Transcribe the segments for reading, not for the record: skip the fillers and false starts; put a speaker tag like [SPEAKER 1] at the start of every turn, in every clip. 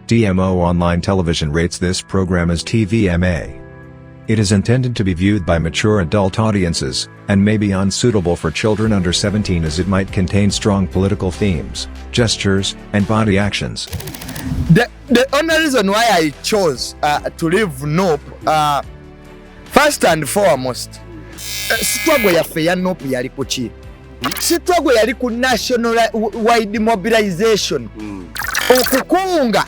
[SPEAKER 1] DMO Online Television rates this program as TVMA. It is intended to be viewed by mature adult audiences, and may be unsuitable for children under 17 as it might contain strong political themes, gestures, and body actions.
[SPEAKER 2] The only reason why I chose to leave Nope, first and foremost, struggle yaffe ya Nope yali kuki? Struggle yali ku national wide mobilization. Okukunga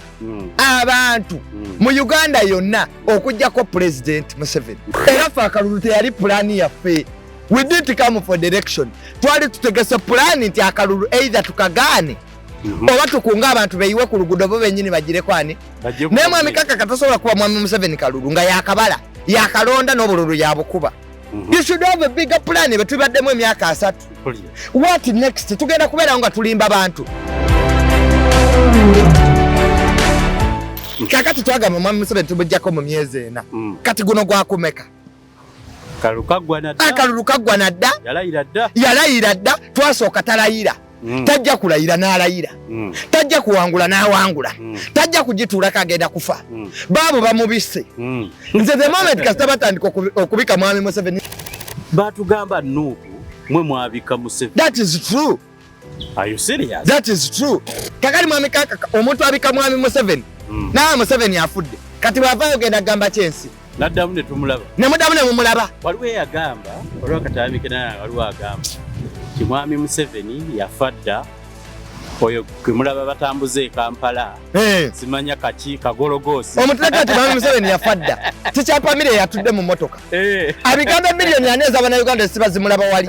[SPEAKER 2] abantu mu Uganda yonna okujjako President Museveni. Era fe akalulu teyali pulaani yaffe. We didn't come for direction. Twali tutegese pulaani nti akalulu either tukagaane oba tukunga abantu beyiwe ku luguudo bo bennyini bagireko ani. Naye mwami Kaka katasobola kuba mwami Museveni kalulu nga yakabala yakalonda n'obululu yabukuba. You should have a bigger plan betubaddemu emyaka 3. What next? Tugenda kubeera nga tulimba abantu. Kakati twagamba mwami Museveni tubujjako mu myezi 4. Kati guno gwakumeka. Akalulu kaggwa nadda. Yalayira dda. Twasooka talayira. Tajja kulayira n'alayira. Tajja kuwangula n'awangula. Tajja kugituula kagenda kufa. Baabo bamubisse. Nze the moment kasita batandika okubika mwami Museveni.
[SPEAKER 3] Batugamba Nuupu mwe mwabika Museveni.
[SPEAKER 2] That is true.
[SPEAKER 3] Are you serious?
[SPEAKER 2] That is true. Kakali mwami Kaka omuntu abika mwami Museveni. Na Museveni afudde. Kati bwavaayo genda gamba kyensi.
[SPEAKER 3] Naddamu ne tumulaba.
[SPEAKER 2] Ne mudamu ne mumulaba.
[SPEAKER 3] Waliwo yagamba, waliwo akatabike naye waliwo agamba. Mwami Museveni yafadda oyo kumulaba batambuze Kampala. Simanya kaki kagologosi.
[SPEAKER 2] Omutaka ati mwami Museveni yafadda. Tikyapa mire yatudde mu motoka. Abiganda milioni 4 z'abana Uganda sibazimulaba wali.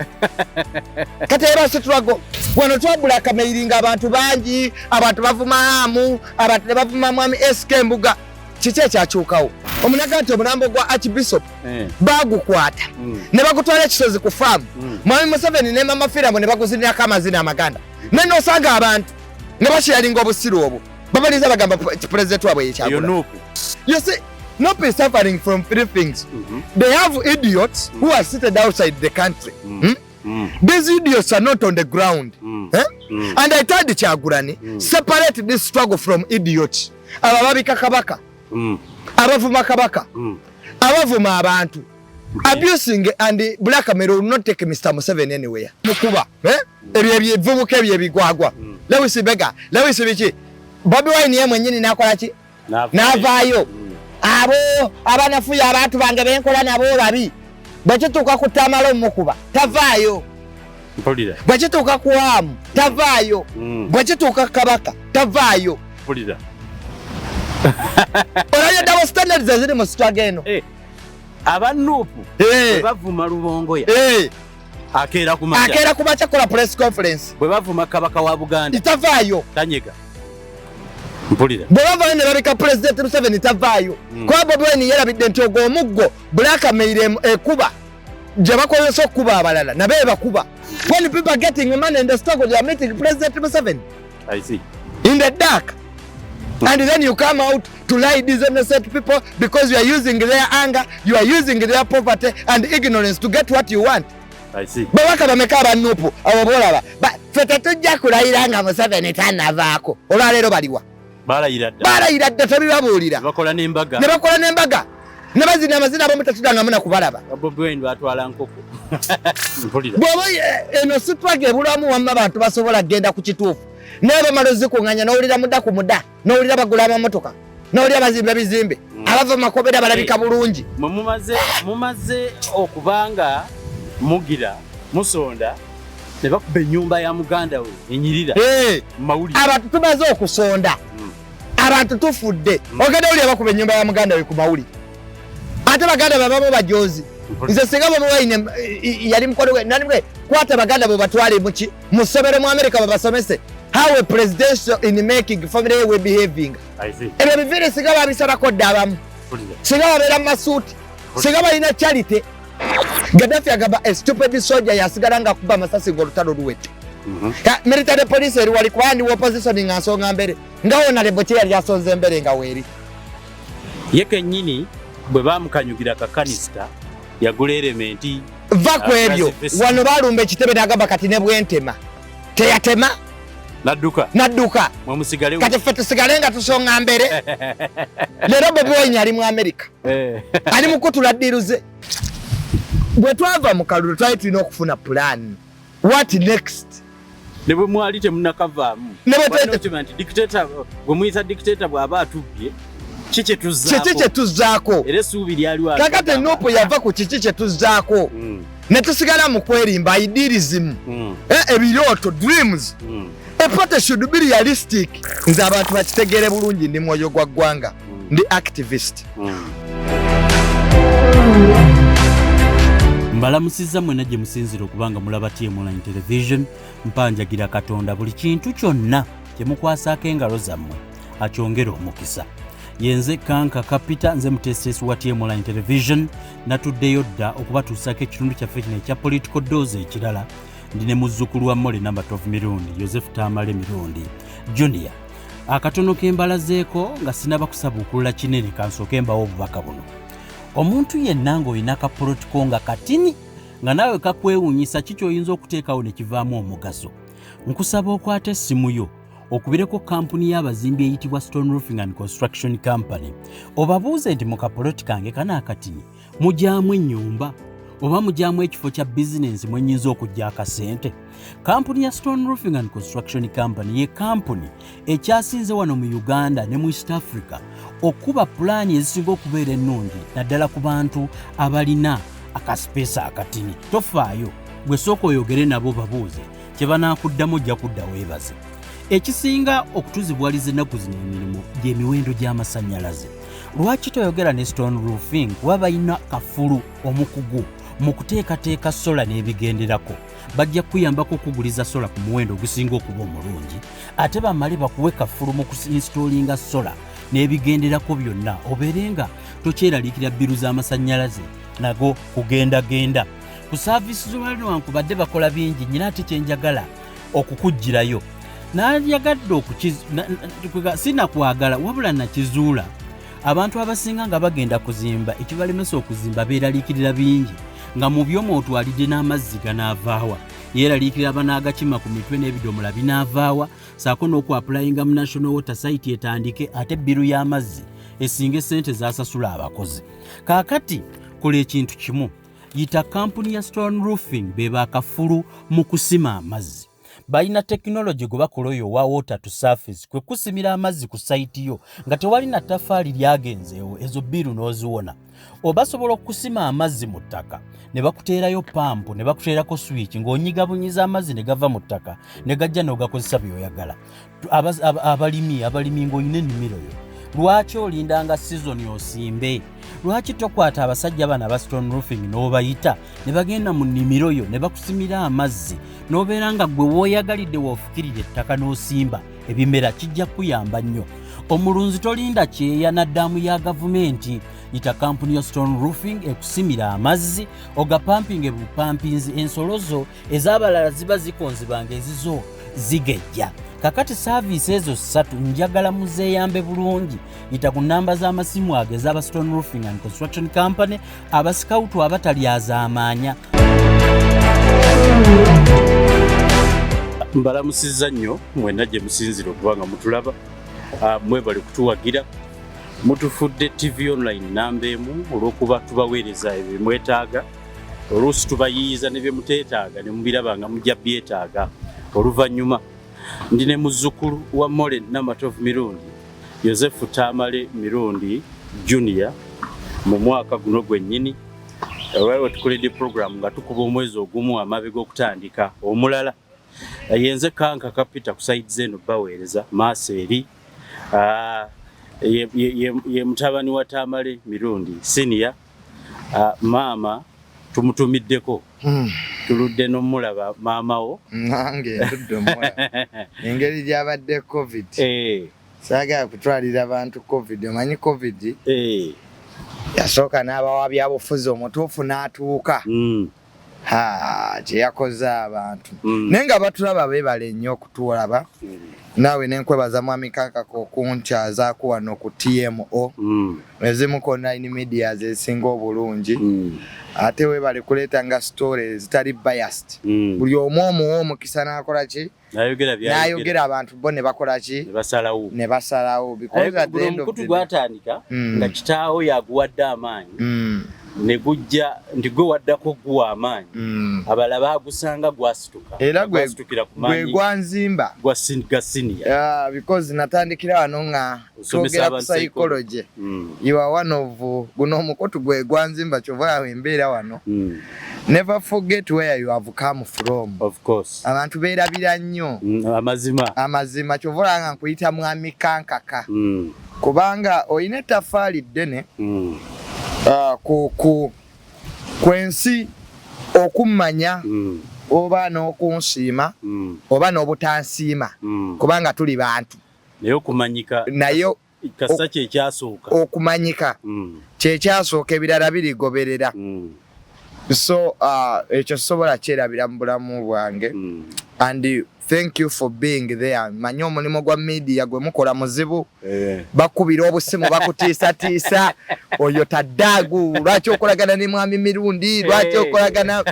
[SPEAKER 2] Kati era struggle. Wano twabula akamairinga abantu bangi, abantu bavuma amu, abantu bavuma mwami SK Mbuga. Kiki ekyakyukawo? Omunagati omulambo gwa Archbishop bagukwata ne bagutwala ekisozi ku farm. Mwami Museveni ne mama Firamu ne baguzinirako amazina amaganda. Nene osanga abantu ne basharinga obusiru obwo. Babaliza bagamba president wabwe yekyagula. You see, Nope is suffering from 3 things. They have idiots who are seated outside the country. These idiots are not on the ground. And I told Kyagulanyi, separate this struggle from idiots. Ababika kabaka. Abavuma kabaka. Abavuma abantu. Abusing and blackmail will not take Mr. Museveni anywhere. Mukuba, ebivubuka ebyebigwagwa. Lewis Bega, Lewis Bichi. Bobi Wine ye mwennyini nakola ki? Navaayo. Abo abanafuya abantu bange benkola nabo babi. Bwekituuka ku Tamalo mukuba, tavaayo.
[SPEAKER 3] Mpulira.
[SPEAKER 2] Bwekituuka ku Amu, tavaayo. Bwekituuka kabaka, tavaayo.
[SPEAKER 3] Mpulira.
[SPEAKER 2] Olaya double standards eziri mu struggle eno.
[SPEAKER 3] Aba Nuupu bavuma Lubongoya. Akeera kumacha
[SPEAKER 2] kola press conference.
[SPEAKER 3] Bwe bavuma kabaka wa Buganda.
[SPEAKER 2] Itavaayo.
[SPEAKER 3] Tanyega. Mpulira.
[SPEAKER 2] Bwe bava ne babika President Museveni tavaayo. Kwa Bobi Wine yerabidde nti ogwo omuggo blackmail ekuba. Gye bakozesa okuba abalala nabe bakuba. When people are getting money in the struggle, they are meeting President Museveni.
[SPEAKER 3] I see.
[SPEAKER 2] In the dark. And then you come out to lie these innocent people because you are using their anger, you are using their poverty and ignorance to get what you want.
[SPEAKER 3] I see.
[SPEAKER 2] Babaka bameka aba Nuupu abobolaba. Fete tujja kulayira nga Museveni tanavaako. Olwaleero baliwa. Balayira dda tebibabuulira.
[SPEAKER 3] Bakola n'embaga.
[SPEAKER 2] Ne bakola n'embaga. Ne bazina amazina abamu tetudanga muna kubalaba.
[SPEAKER 3] Bobi Wine batwala nkoko. Mpulira.
[SPEAKER 2] Bw'oba eno struggle ebulamu wamma abantu basobola kgenda ku kituufu. Neba malozi kunganya n'owulira mudda ku mudda, n'owulira bagula amamotoka, n'owulira bazimba bizimbe, abava makobera balabika bulungi.
[SPEAKER 3] Mumaze okubanga mugira musonda ne bakuba ennyumba ya muganda we enyirira mawulire. Abantu
[SPEAKER 2] tumaze okusonda. Abantu tufudde. Ogenda owulira bakuba ennyumba ya muganda we ku mawulire. Ate baganda babamu bajozi. Nze singa Bobi Wine yali mukono gwe nanimwe kwata baganda bo batwale muki musomere mu America babasomese. How a presidential in making family will behaving.
[SPEAKER 3] I see.
[SPEAKER 2] Ebe bivire singa babisarako ddabamu. Singa babeera masuuti. Singa balina charity. Gaddafi agamba a stupid soldier yasigala nga kuba masasi ng'olutalo luwete. Military police eri wali kwandi opposition nga nsonga mbere. Nga wona lebo kye yali asonze mbere nga weeri.
[SPEAKER 3] Ye kennyini bwe bamukanyugira kakanista yagula elementi
[SPEAKER 2] va ku ebyo wano balumba ekitebe n'agamba kati ne bwentema teyatema nadduka kati ffe tusigale nga tusonga mbere leero Bobi Wine ali mu Amerika ali mukutula ddiiru ze bwe twava mu kalulu twali tulina okufuna plan what next
[SPEAKER 3] ne bwe mwali temunnakavaamu bwe muyita dictator bw'aba atubbye kiki kye tuzzaako
[SPEAKER 2] era essuubi lyaliwo kakati Nuupu yava ku kiki kye tuzzaako ne tusigala mu kwerimba idealism ebirooto dreams a party should be realistic nze abantu bakitegeere bulungi ndi mwoyo gwa ggwanga ndi activist
[SPEAKER 3] mbalamusizza mwena gye musinzira okubanga mulaba TM Online Television mpanjagira Katonda buli kintu kyonna kye mukwasaako engalo zammwe akyongera omukisa yenze Kanka Kapita nze muteesesi wa TM Online Television natuddeyo dda okubatuusako ekitundu kyaffe kino ekya political dose ekirala ndi ne muzzukulu wa Mole number 12 Mirundi Joseph Tamale Mirundi Junior akatono kembalazeeko nga sinaba kusabukulula kinene kansooke mbawo obubaka buno omuntu yenna ng'olina akapolitiko nga katini nga naawe kakwewuunyisa kiki oyinza okuteekawo ne kivaamu omugaso nkusaba okwata essimu yo okubireko kampuni y'abazimbi eyitibwa Stone Roofing and Construction Company obabuuze nti mu kapolitiko kange kanaakatini mujaamu ennyumba oba mujaamu ekifo kya bizinensi mwenyinza okujja akasente. Kampuni ya Stone Roofing and Construction Company ye kampuni ekyasinze wano mu Uganda ne mu East Africa okuba pulaani ezisinga okubeera ennungi naddala ku bantu abalina akaspeesa akatini. Tofaayo bwe sooka oyogere nabo babuuze kye banaakuddamu ojja kudda weebaze. Ekisinga okutuzibwaliza ennaku zino emirimu gy'emiwendo gy'amasannyalaze. Lwaki toyogera ne Stone Roofing kuba balina kafulu omukugu mu kuteekateeka sola n'ebigenderako bajja kuyambako okuguliza sola ku muwendo ogusinga okuba omulungi ate bamale bakuwe kafulu mu kuinstoolinga sola n'ebigenderako byonna obeere nga tokyeraliikira bbiru z'amasannyalaze nago kugendagenda ku saavisi z'olwali newankubadde bakola bingi nnyina ate kyenjagala okukuggyirayo nayagadde sinakwagala wabula nakizuula abantu abasinga nga bagenda kuzimba ekibalemesa okuzimba beeraliikirira bingi nga mu byomu otwalidde n'amazzi ganaavaawa yeeraliikirira banaagakima ku mitwe n'ebidomola binaavaawa saako n'okwapulayinga mu National Water Site etandike ate bbiru y'amazzi esinga essente zaasasula abakozi. Kaakati kola ekintu kimu yita kampuni ya Stone Roofing be baakafulu mu kusima amazzi. Balina technology gwe bakola oyo wa water to surface kwe kusimira amazzi ku site yo nga tewali na taffaali lyagenzeewo ezo bbiru n'oziwona. Obasobola okusima amazzi mu ttaka ne bakuteerayo pampu ne bakuteerako switch ng'onyigabunyiza amazzi ne gava mu ttaka ne gajja n'ogakozesa by'oyagala. Abalimi ng'olina ennimiro yo lwaki olindanga season osimbe? Lwaki tokwata abasajja bana ba Stone Roofing n'obayita ne bagenda mu nnimiro yo ne bakusimira amazzi n'obeera nga gwe wooyagalidde woofukirira ettaka n'osimba ebimera kijja kuyamba nnyo. Omulunzi tolinda kyeya na ddaamu ya gavumenti. Yita kampuni ya Stone Roofing ekusimira amazzi ogapampinge bupampinzi ensolozo ez'abalala ziba zikonzibanga ezizo zigejja. Kakati saavisi ezo 3 njagala muzeeyambe bulungi. Yita ku nnamba z'amasimu ago ez'aba Stone Roofing and Construction Company abasikawutu abatalyazaamaanya. Mbalamusizza nnyo mwenna gye musinzira okubanga mutulaba. Mwebale kutuwagira mutufudde TV Online namba emu olw'okuba tubaweereza ebyo mwetaaga oluusi tubayiiza ne bye muteetaaga ne mubiraba nga mujja byetaaga oluvannyuma. Ndi ne muzzukulu wa Mole number 12 Mirundi Joseph Tamale Mirundi Junior mu mwaka guno gwennyini olwaliwo tukoledde program nga tukuba omwezi ogumu amabega okutandika omulala yenze Kanka Kapita ku side zeno baweereza maaso eri ye mutabani wa Tamale Mirundi senior maama tumutumiddeko tuludde n'omulaba maamawo
[SPEAKER 2] nange ndudde omuwala engeri gyabadde covid saagala kutwalira abantu covid omanyi covid yasooka n'abawa byabufuzi omutuufu n'atuuka kyeyakoze abantu naye nga batulaba beebale nnyo okutulaba naawe nenkwebaza mwami Kankaka okunkyazaako wano ku TMO ezimu ku online media zesinga obulungi ate weebale kuleeta nga story ezitali biased buli omu omuwa omukisa n'akola ki n'ayogera abantu bo ne bakola ki ne basalawo
[SPEAKER 3] omukutu gwatandika nga kitaawo yaguwadde amaanyi ne gujja ndi gwe waddako guwa amaanyi abala bagusanga gwasituka
[SPEAKER 2] era gwe gwanzimba
[SPEAKER 3] gwa senior
[SPEAKER 2] because natandikira wano nga twogera ku psychology you are one of guno omukutu gwe gwanzimba kyova yawe embeera wano never forget where you have come from.
[SPEAKER 3] Of course.
[SPEAKER 2] Abantu beerabira nnyo amazima kyova nga nkuyita mwami Kankaka kubanga oyina ettaffaali ddene kwensi okummanya oba n'okunsiima oba n'obutansiima kubanga tuli bantu
[SPEAKER 3] naye okumanyika
[SPEAKER 2] nayo
[SPEAKER 3] kasa kyekyasooka
[SPEAKER 2] okumanyika kyekyasooka ebirala birigoberera so ekyo sobola kyerabira mu bulamu bwange and thank you for being there. Manyo omulimu gwa media gwe mukola muzibu bakubira obusimu bakutiisatiisa oyo tadaagu lwaki okolagana ne mwami Mirundi lwaki okolagana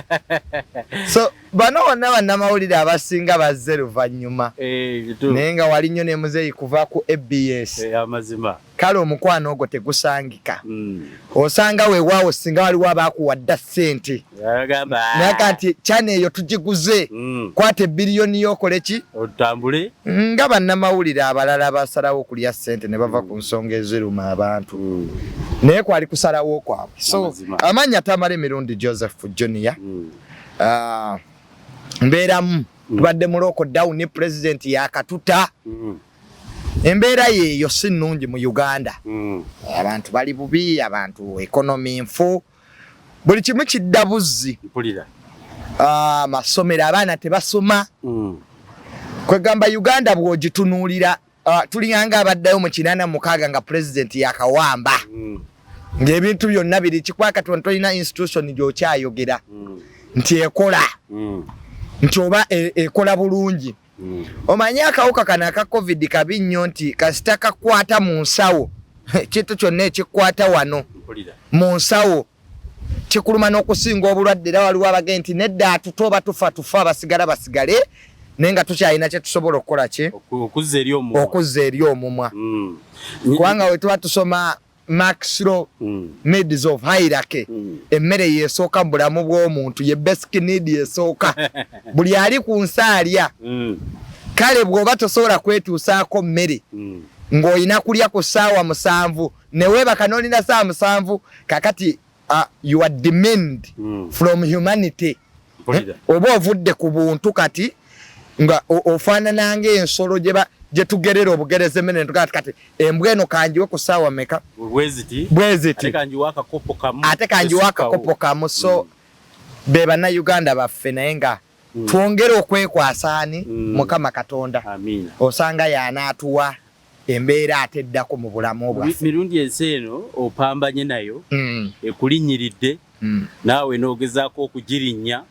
[SPEAKER 2] so bano bonna bannamawulire abasinga bazze luvannyuma naye nga wali nnyo ne muzeeyi kuva ku ABS
[SPEAKER 3] amazima
[SPEAKER 2] kale omukwano ogwo tegusangika osanga weewaawo singa waliwo abaakuwadda ssente naye kati cyane eyo tugiguze kwata ebiliyoni y'okole ki
[SPEAKER 3] otambule
[SPEAKER 2] nga bannamawulire abalala basalawo okulya ssente ne bava ku nsonga eziruma abantu naye kwali kusalawo kwabwe so amanya Tamale Mirundi Joseph Junior mbeeramu tubadde mu lockdown president yakatuta embeera yeeyo si nnungi mu Uganda abantu bali bubi abantu economy nfu buli kimu kidda buzzi amasomero abaana tebasoma kwegamba Uganda bw'ogitunuulira tulinganga abaddayo mu 86 nga president yakawamba ng'ebintu byonna biri kikwaka tolina institution gy'okyayogera nti ekola nti oba ekola bulungi omanyi akawuka kano aka covid kabi nnyo nti kasita kakwata mu nsawo kintu kyonna ekikwata wano mu nsawo kikuluma n'okusinga obulwadde era waliwo abagee nti nedda atutoba tufa abasigala basigale naye nga tukyalina kye tusobola okukola ki okuzza eri omumwa kubanga we tuba tusoma Maxwell needs of hierarchy emmere yeesooka mu bulamu bw'omuntu ye basic need yeesooka buli ali ku nsaalya kale bw'oba tosobola kwetuusaako mmere ng'olina kulya ku ssaawa 7 ne weebaka n'olina ssaawa 7 kakati you are demeaned from humanity oba ovudde ku buntu kati nga ofaanana ng'ensolo gye tugerera obugereza emmere netugati kati embwa eno kanjiwe ku ssaawa meka bweziti ate kanjiwa akakopo kamu so be bannayuganda baffe naye nga twongere okwekwasaani Mukama Katonda osanga y'anaatuwa embeera ateddako mu bulamu bwaffe.
[SPEAKER 3] Mirundi ensi eno opambanye nayo ekulinnyiridde naawe n'ogezaako okugirinnya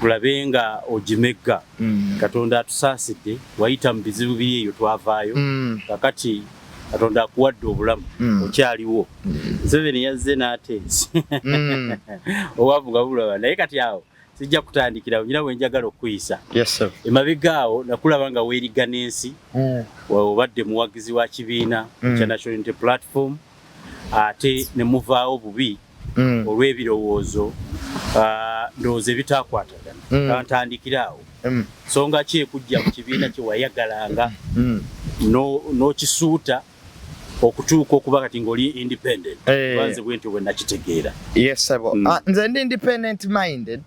[SPEAKER 3] tulabe nga ogimegga Katonda atusaasidde wayita mu bizibu biri eyo twavaayo kakati Katonda akuwadde obulamu okyaliwo Museveni yazze n'ateesi owavuga bulaba naye kati awo sijja kutandikira nyina wenjagala okuyisa emabegaawo nakulaba nga weerigana ensi obadde muwagizi wa kibiina kya National Unity Platform ate ne muvaawo bubi olw'ebirowoozo ndowooza ebitaakwatagana ntandikiraawo nsonga ki ekujja mu kibiina kye wayagalanga n'okisuuta okutuuka okuba kati ng'oli independent banze bwentyo bwe nakitegeera
[SPEAKER 2] nze ndi independent minded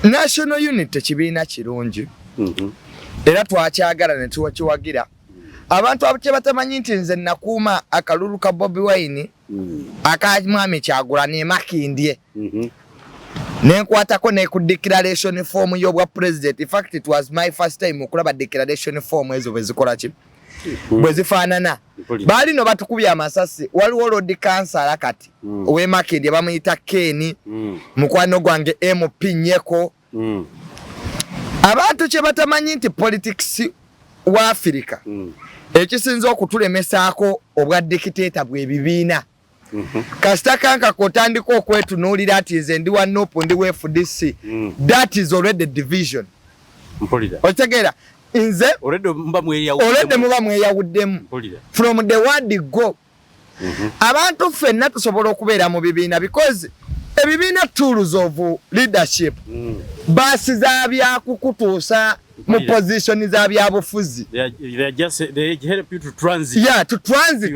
[SPEAKER 2] National Unity kibiina kirungi era twakyagala ne tuwakiwagira abantu abakye batamanyi nti nze nakuuma akalulu ka Bobi Wine aka mwami Kyagulanyi ne Makindye nenkwatako ne ku declaration form y'obwa president. In fact it was my first time okulaba declaration form ezo bwe zikola ki bwezifaanana baali no batukubye amasasi waliwo road kansala kati ow'Emakindye bamuyita Keni mukwano gwange MP Nyeko abantu kye batamanyi nti politics wa Africa ekisinza okutulemesaako obwa dictator bw'ebibiina kasita kanka kotandika okwetunuulira ati nze ndi wa NUP ndi wa FDC that is already division otegeera nze already muba mweyawuddemu from the word go abantu ffenna tusobola okubeera mu bibiina because ebibiina tools of leadership baasi za byakukutuusa mu position za byabufuzi to transit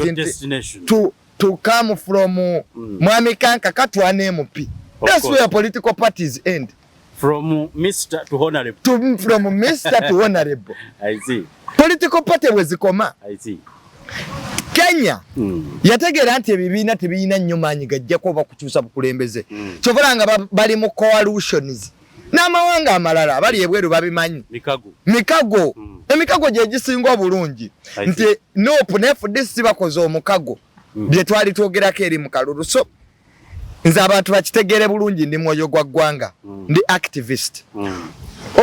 [SPEAKER 2] to come from Mwami Kanka Katwana MP. That's where political parties end.
[SPEAKER 3] From Mr. to Honorable.
[SPEAKER 2] From Mr. to Honorable.
[SPEAKER 3] I see.
[SPEAKER 2] Political party wezikoma.
[SPEAKER 3] I see.
[SPEAKER 2] Kenya yategeera nti ebibiina tebiyina nnyo maanyi gajjako bakukyusa bukulembeze kyobalanga bali mu coalitions n'amawanga amalala bali ebweru babimanyi mikago emikago gye gisinga obulungi nti NUP ne FDC bakoze omukago bye twali twogerako eri mu kalulu so nze abantu bakitegeere bulungi ndi mwoyo gwa ggwanga ndi activist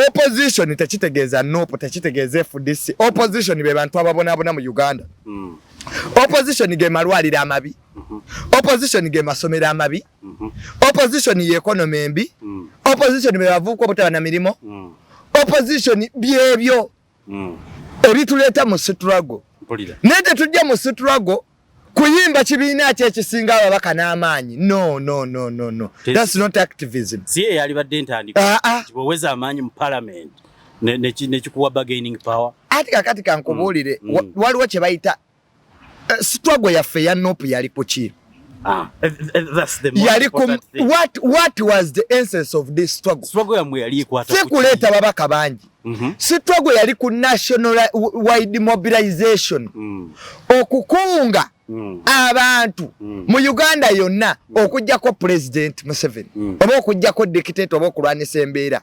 [SPEAKER 2] opposition tekitegeeza NUP tekitegeeza FDC opposition be bantu ababonaabona mu Uganda opposition ge malwalira amabi opposition ge masomero amabi opposition ye economy embi opposition be bavuuka obutaba na mirimo opposition byebyo ebituleeta mu struggle nete tujja mu struggle kuyimba kibiina kye kisinga ababaka n'amaanyi no that's not activism
[SPEAKER 3] si yali badde ntandika kiboweza amaanyi mu parliament nekikuwa bargaining power
[SPEAKER 2] ati kakati kankubuulire waliwo kye bayita struggle yaffe ya NUP yali ku ki yali ku what was the essence of this struggle
[SPEAKER 3] yamwe yali ekwata
[SPEAKER 2] si kuleeta babaka bangi struggle yali ku national wide mobilization okukunga abantu mu Uganda yonna okujjako President Museveni oba okujjako dictator oba okulwanisa embeera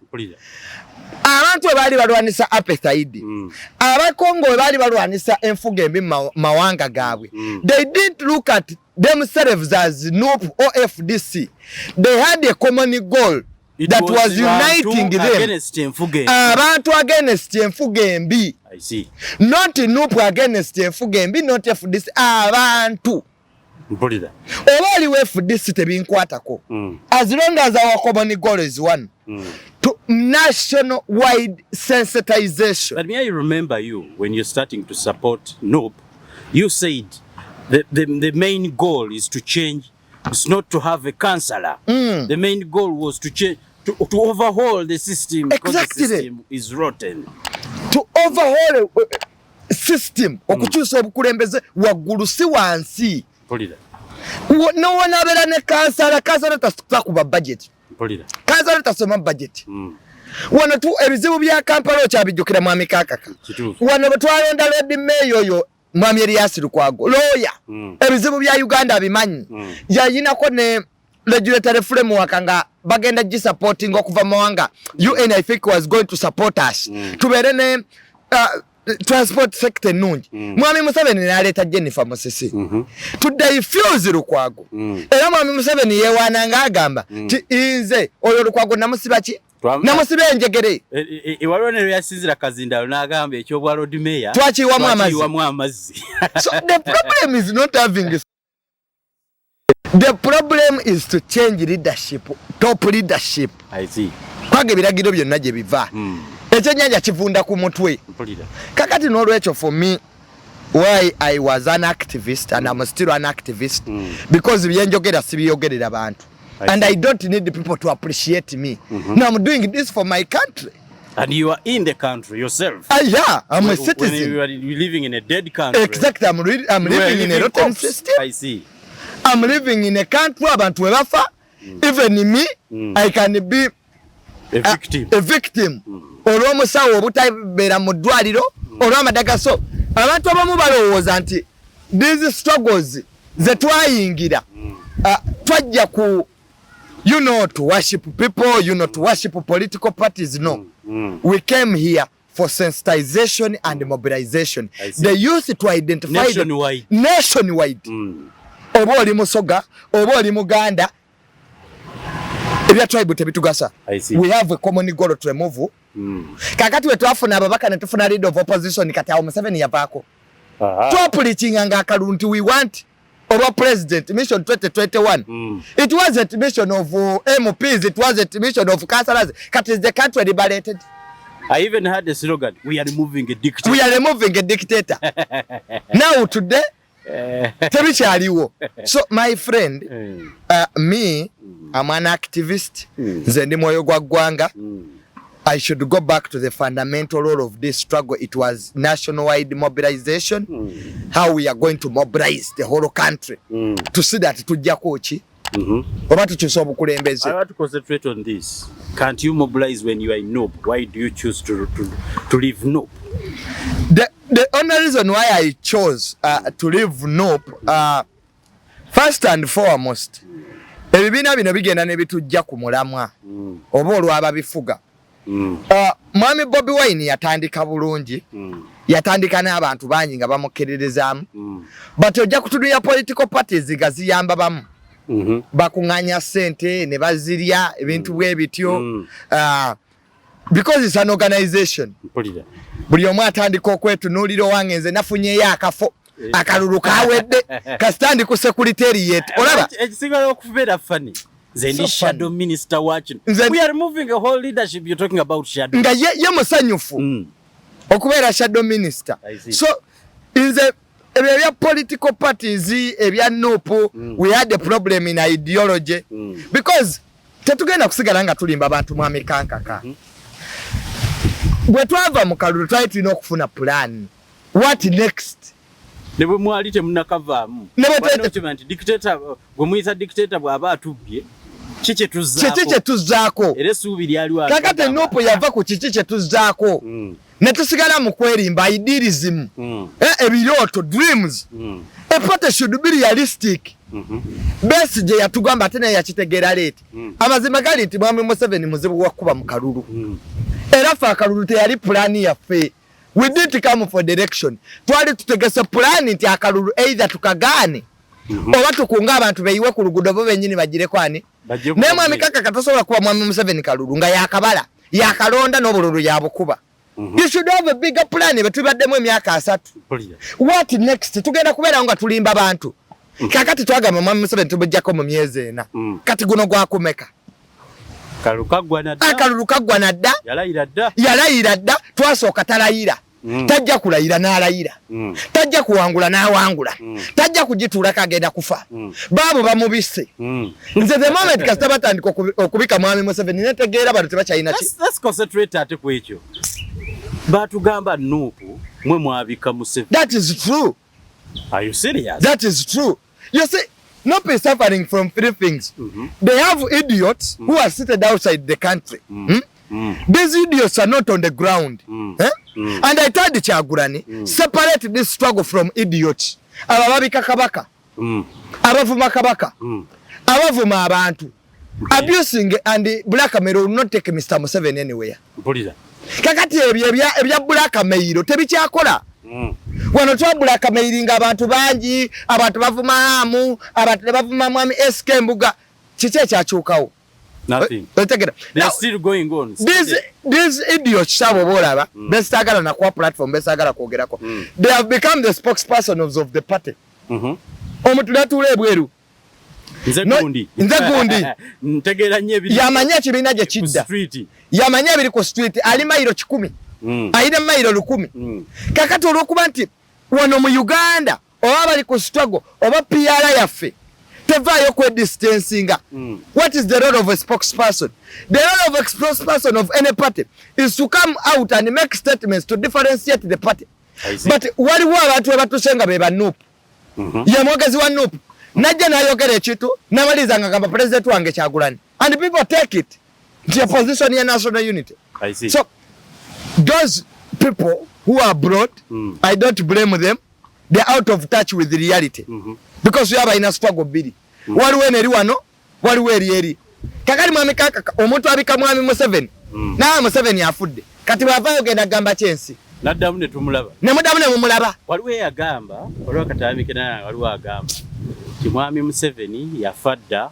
[SPEAKER 2] abantu baali balwanisa apartheid abakongo baali balwanisa enfuga embi mawanga gaabwe they didn't look at themselves as NUP or FDC they had a common goal that was uniting them abantu against enfuga embi
[SPEAKER 3] I see
[SPEAKER 2] not NUP against enfuga embi not FDC abantu
[SPEAKER 3] mpulira
[SPEAKER 2] oba aliwo FDC tebinkwatako as long as our common goal is one to national wide sensitization.
[SPEAKER 3] But may I remember you when you're starting to support NUP, you said the main goal is to change. It's not to have a councillor. The main goal was to change, to overhaul the system because the system is rotten.
[SPEAKER 2] To overhaul a system, okukyusa obukulembeze waggulu si wansi. No one abeera ne councillor takuba budget. Kaza tasoma budget wano tu ebizibu bya Kampala okyabijjukira Mwami Kakaka wano betwalonda Lord Mayor oyo Mwami Elias Lukwago lawyer ebizibu bya Uganda abimanyi yayinako ne regulatory framework nga bagenda supporting okuva mawanga UN I think was going to support us tubere ne transport sector nungi Mwami Museveni n'aleeta Jennifer Musisi tudde ifuse Lukwago era Mwami Museveni yewaana ng'agamba ti nze oyo Lukwago namusiba ki namusiba enjegere
[SPEAKER 3] waliwo ne yasinzira Kazindaalo n'agamba ekyobwa Lord Mayor
[SPEAKER 2] twakiwamu amazzi so the problem is not having the problem is to change leadership top leadership
[SPEAKER 3] I see
[SPEAKER 2] kwage biragiro byonna gye biva ekyenyanja kivunda ku mutwe kakati n'olwekyo for me why I was an activist and I'm still an activist because byenjogera sibiyogerera abantu and I don't need the people to appreciate me now I'm doing this for my country
[SPEAKER 3] and you are in the country yourself
[SPEAKER 2] yeah I'm a citizen
[SPEAKER 3] when you are living in a dead country
[SPEAKER 2] exactly I'm living in a rotten system
[SPEAKER 3] I see
[SPEAKER 2] I'm living in a country abantu webafa even me I can be a victim olw'omusawo obutabeera mu ddwaliro olw'amadagaso abantu abamu balowooza nti these struggles ze twayingira twajja ku to worship people to worship political parties no we came here for sensitization and mobilization. The youth to identify nationwide. Oba oli Musoga, oba oli Muganda, ebya tribe tebitugasa. We have a common goal to remove. Kakati we twafuna ababaka ne tufuna leader of opposition kati awo Museveni yavaako. Twapulichinga nga Kalunti we want oba president mission 2021. It wasn't mission of MPs, it wasn't mission of councillors. Kati is the country liberated.
[SPEAKER 3] I even had a slogan, we are removing a dictator.
[SPEAKER 2] We are removing a dictator. Now today, so my friend, me, I'm an activist. I should go back to the fundamental role of this struggle. It was nationwide mobilization. How we are going to mobilize the whole country to see that tujja kochi. I want
[SPEAKER 3] to concentrate on this. Can't you mobilize when you are in NOP? Why do you choose to leave NOP?
[SPEAKER 2] The only reason why I chose to leave NOP, first and foremost, ebibina bino bigenda ne bitujja ku mulamwa oba olwaba bifuga. Mwami Bobi Wine yatandika bulungi, yatandika n'abantu bangi nga bamukererezaamu, but ojja kutunuya political parties nga ziyamba bamu. Bakunganya sente ne bazirya ebintu bwe bityo, because it's an organization. Buli omu atandika okwetunuulira owange nze nafunyeyo akafo akalulu kawedde kasitandi ku secretariat. Olaba
[SPEAKER 3] ekisigala okubeera funny. Zendi shadow minister watching. We are removing a whole leadership. You're talking about shadow.
[SPEAKER 2] Nga ye musanyufu okubeera shadow minister. So in the ebya political parties ebya NOP, we had a problem in ideology because tetugenda kusigala nga tulimba abantu mwami kankaka. Bwe twava mu kalulu twali tulina okufuna plan. What next?
[SPEAKER 3] Nebo mwali temunakavaamu. Dictator gwe muyita dictator bw'aba atubye chiche tuzaako. Era essuubi lyaliwo.
[SPEAKER 2] Kakati NOP yava ku chiche tuzaako. Ne tusigala mu kwerimba idealism. Ebirooto dreams. A party should be realistic. Best je yatugamba ate naye yakitegeera leeti. Amazima gali nti mwami Museveni muzibu wakuba mu kalulu. Era fa akalulu teyali pulani yaffe. We didn't come for direction. Twali tutegese pulani nti akalulu either tukagaane oba tukunga abantu beyiwe ku luguudo bo bennyini bagireko ani. Naye mwami kaka katasobola kuba mwami Museveni kalulu nga yakabala yakalonda n'obululu yabukuba. You should have a bigger plan. Betubaddemu emyaka 3. What next? Tugenda kubeera nga tulimba abantu. Kakati twagamba mwami Museveni tubujjako mu myezi 4. Kati guno gwakumeka. Akalulu kaggwa nadda. Yalayira dda. Twasooka talayira. Tajja kulayira n'alayira. Tajja kuwangula n'awangula. Tajja kugituula kagenda kufa. Baabo bamubisse. Nze the moment kasita batandika okubika mwami Museveni netegeera bano tebakyalina ki.
[SPEAKER 3] Let's concentrate ate ku ekyo. Batugamba NOP mwe mwabika Museveni.
[SPEAKER 2] That is true.
[SPEAKER 3] Are you serious?
[SPEAKER 2] That is true. You see, NOP is suffering from 3 things. They have idiots who are seated outside the country. These idiots are not on the ground. And I told Kyagulanyi, separate this struggle from idiots. Ababika kabaka. Abavuma kabaka. Abavuma abantu. Abusing and blackmail will not take Mr. Museveni anywhere. Kakati ebya blackmail tebikyakola. Wano twa blackmailing abantu bangi, abantu bavuma amu, abantu bavuma mwami SK Mbuga. Kiki ekyakyukawo?
[SPEAKER 3] Nothing. They are still going on.
[SPEAKER 2] These idiots sabo bolaba. Besagala na kwa platform besagala kwogerako. They have become the spokespersons of the party. Omutula tule bweru.
[SPEAKER 3] Nze gundi. Ntegera nnyo ebiri.
[SPEAKER 2] Yamanya kibiina gye kidda. Yamanya ebiri ku street ali mailo 10. Ayina mailo 10. Kakati olwokuba nti wano mu Uganda oba bali ku struggle oba PR yaffe tevaayo kwe distancinga. What is the role of a spokesperson? The role of a spokesperson of any party is to come out and make statements to differentiate the party. But waliwo abantu abatusenga be ba NOP. Ye mwogezi wa NOP. Najja nayogera ekitu namaliza nga gamba president wange Kyagulanyi. And people take it to a position in national unity.
[SPEAKER 3] I see.
[SPEAKER 2] So those people who are abroad, I don't blame them. They're out of touch with the reality. Because you have a struggle bidi. Waliwo eri wano, waliwo eri. Kakali mwami kaka omuntu abika mwami Museveni. Na Museveni afudde. kati bwavayo genda gamba kyensi
[SPEAKER 3] naddamu ne tumulaba
[SPEAKER 2] ne mudamu ne mumulaba
[SPEAKER 3] waliwo yagamba waliwo Katambi waliwo agamba Mwami Museveni yafadda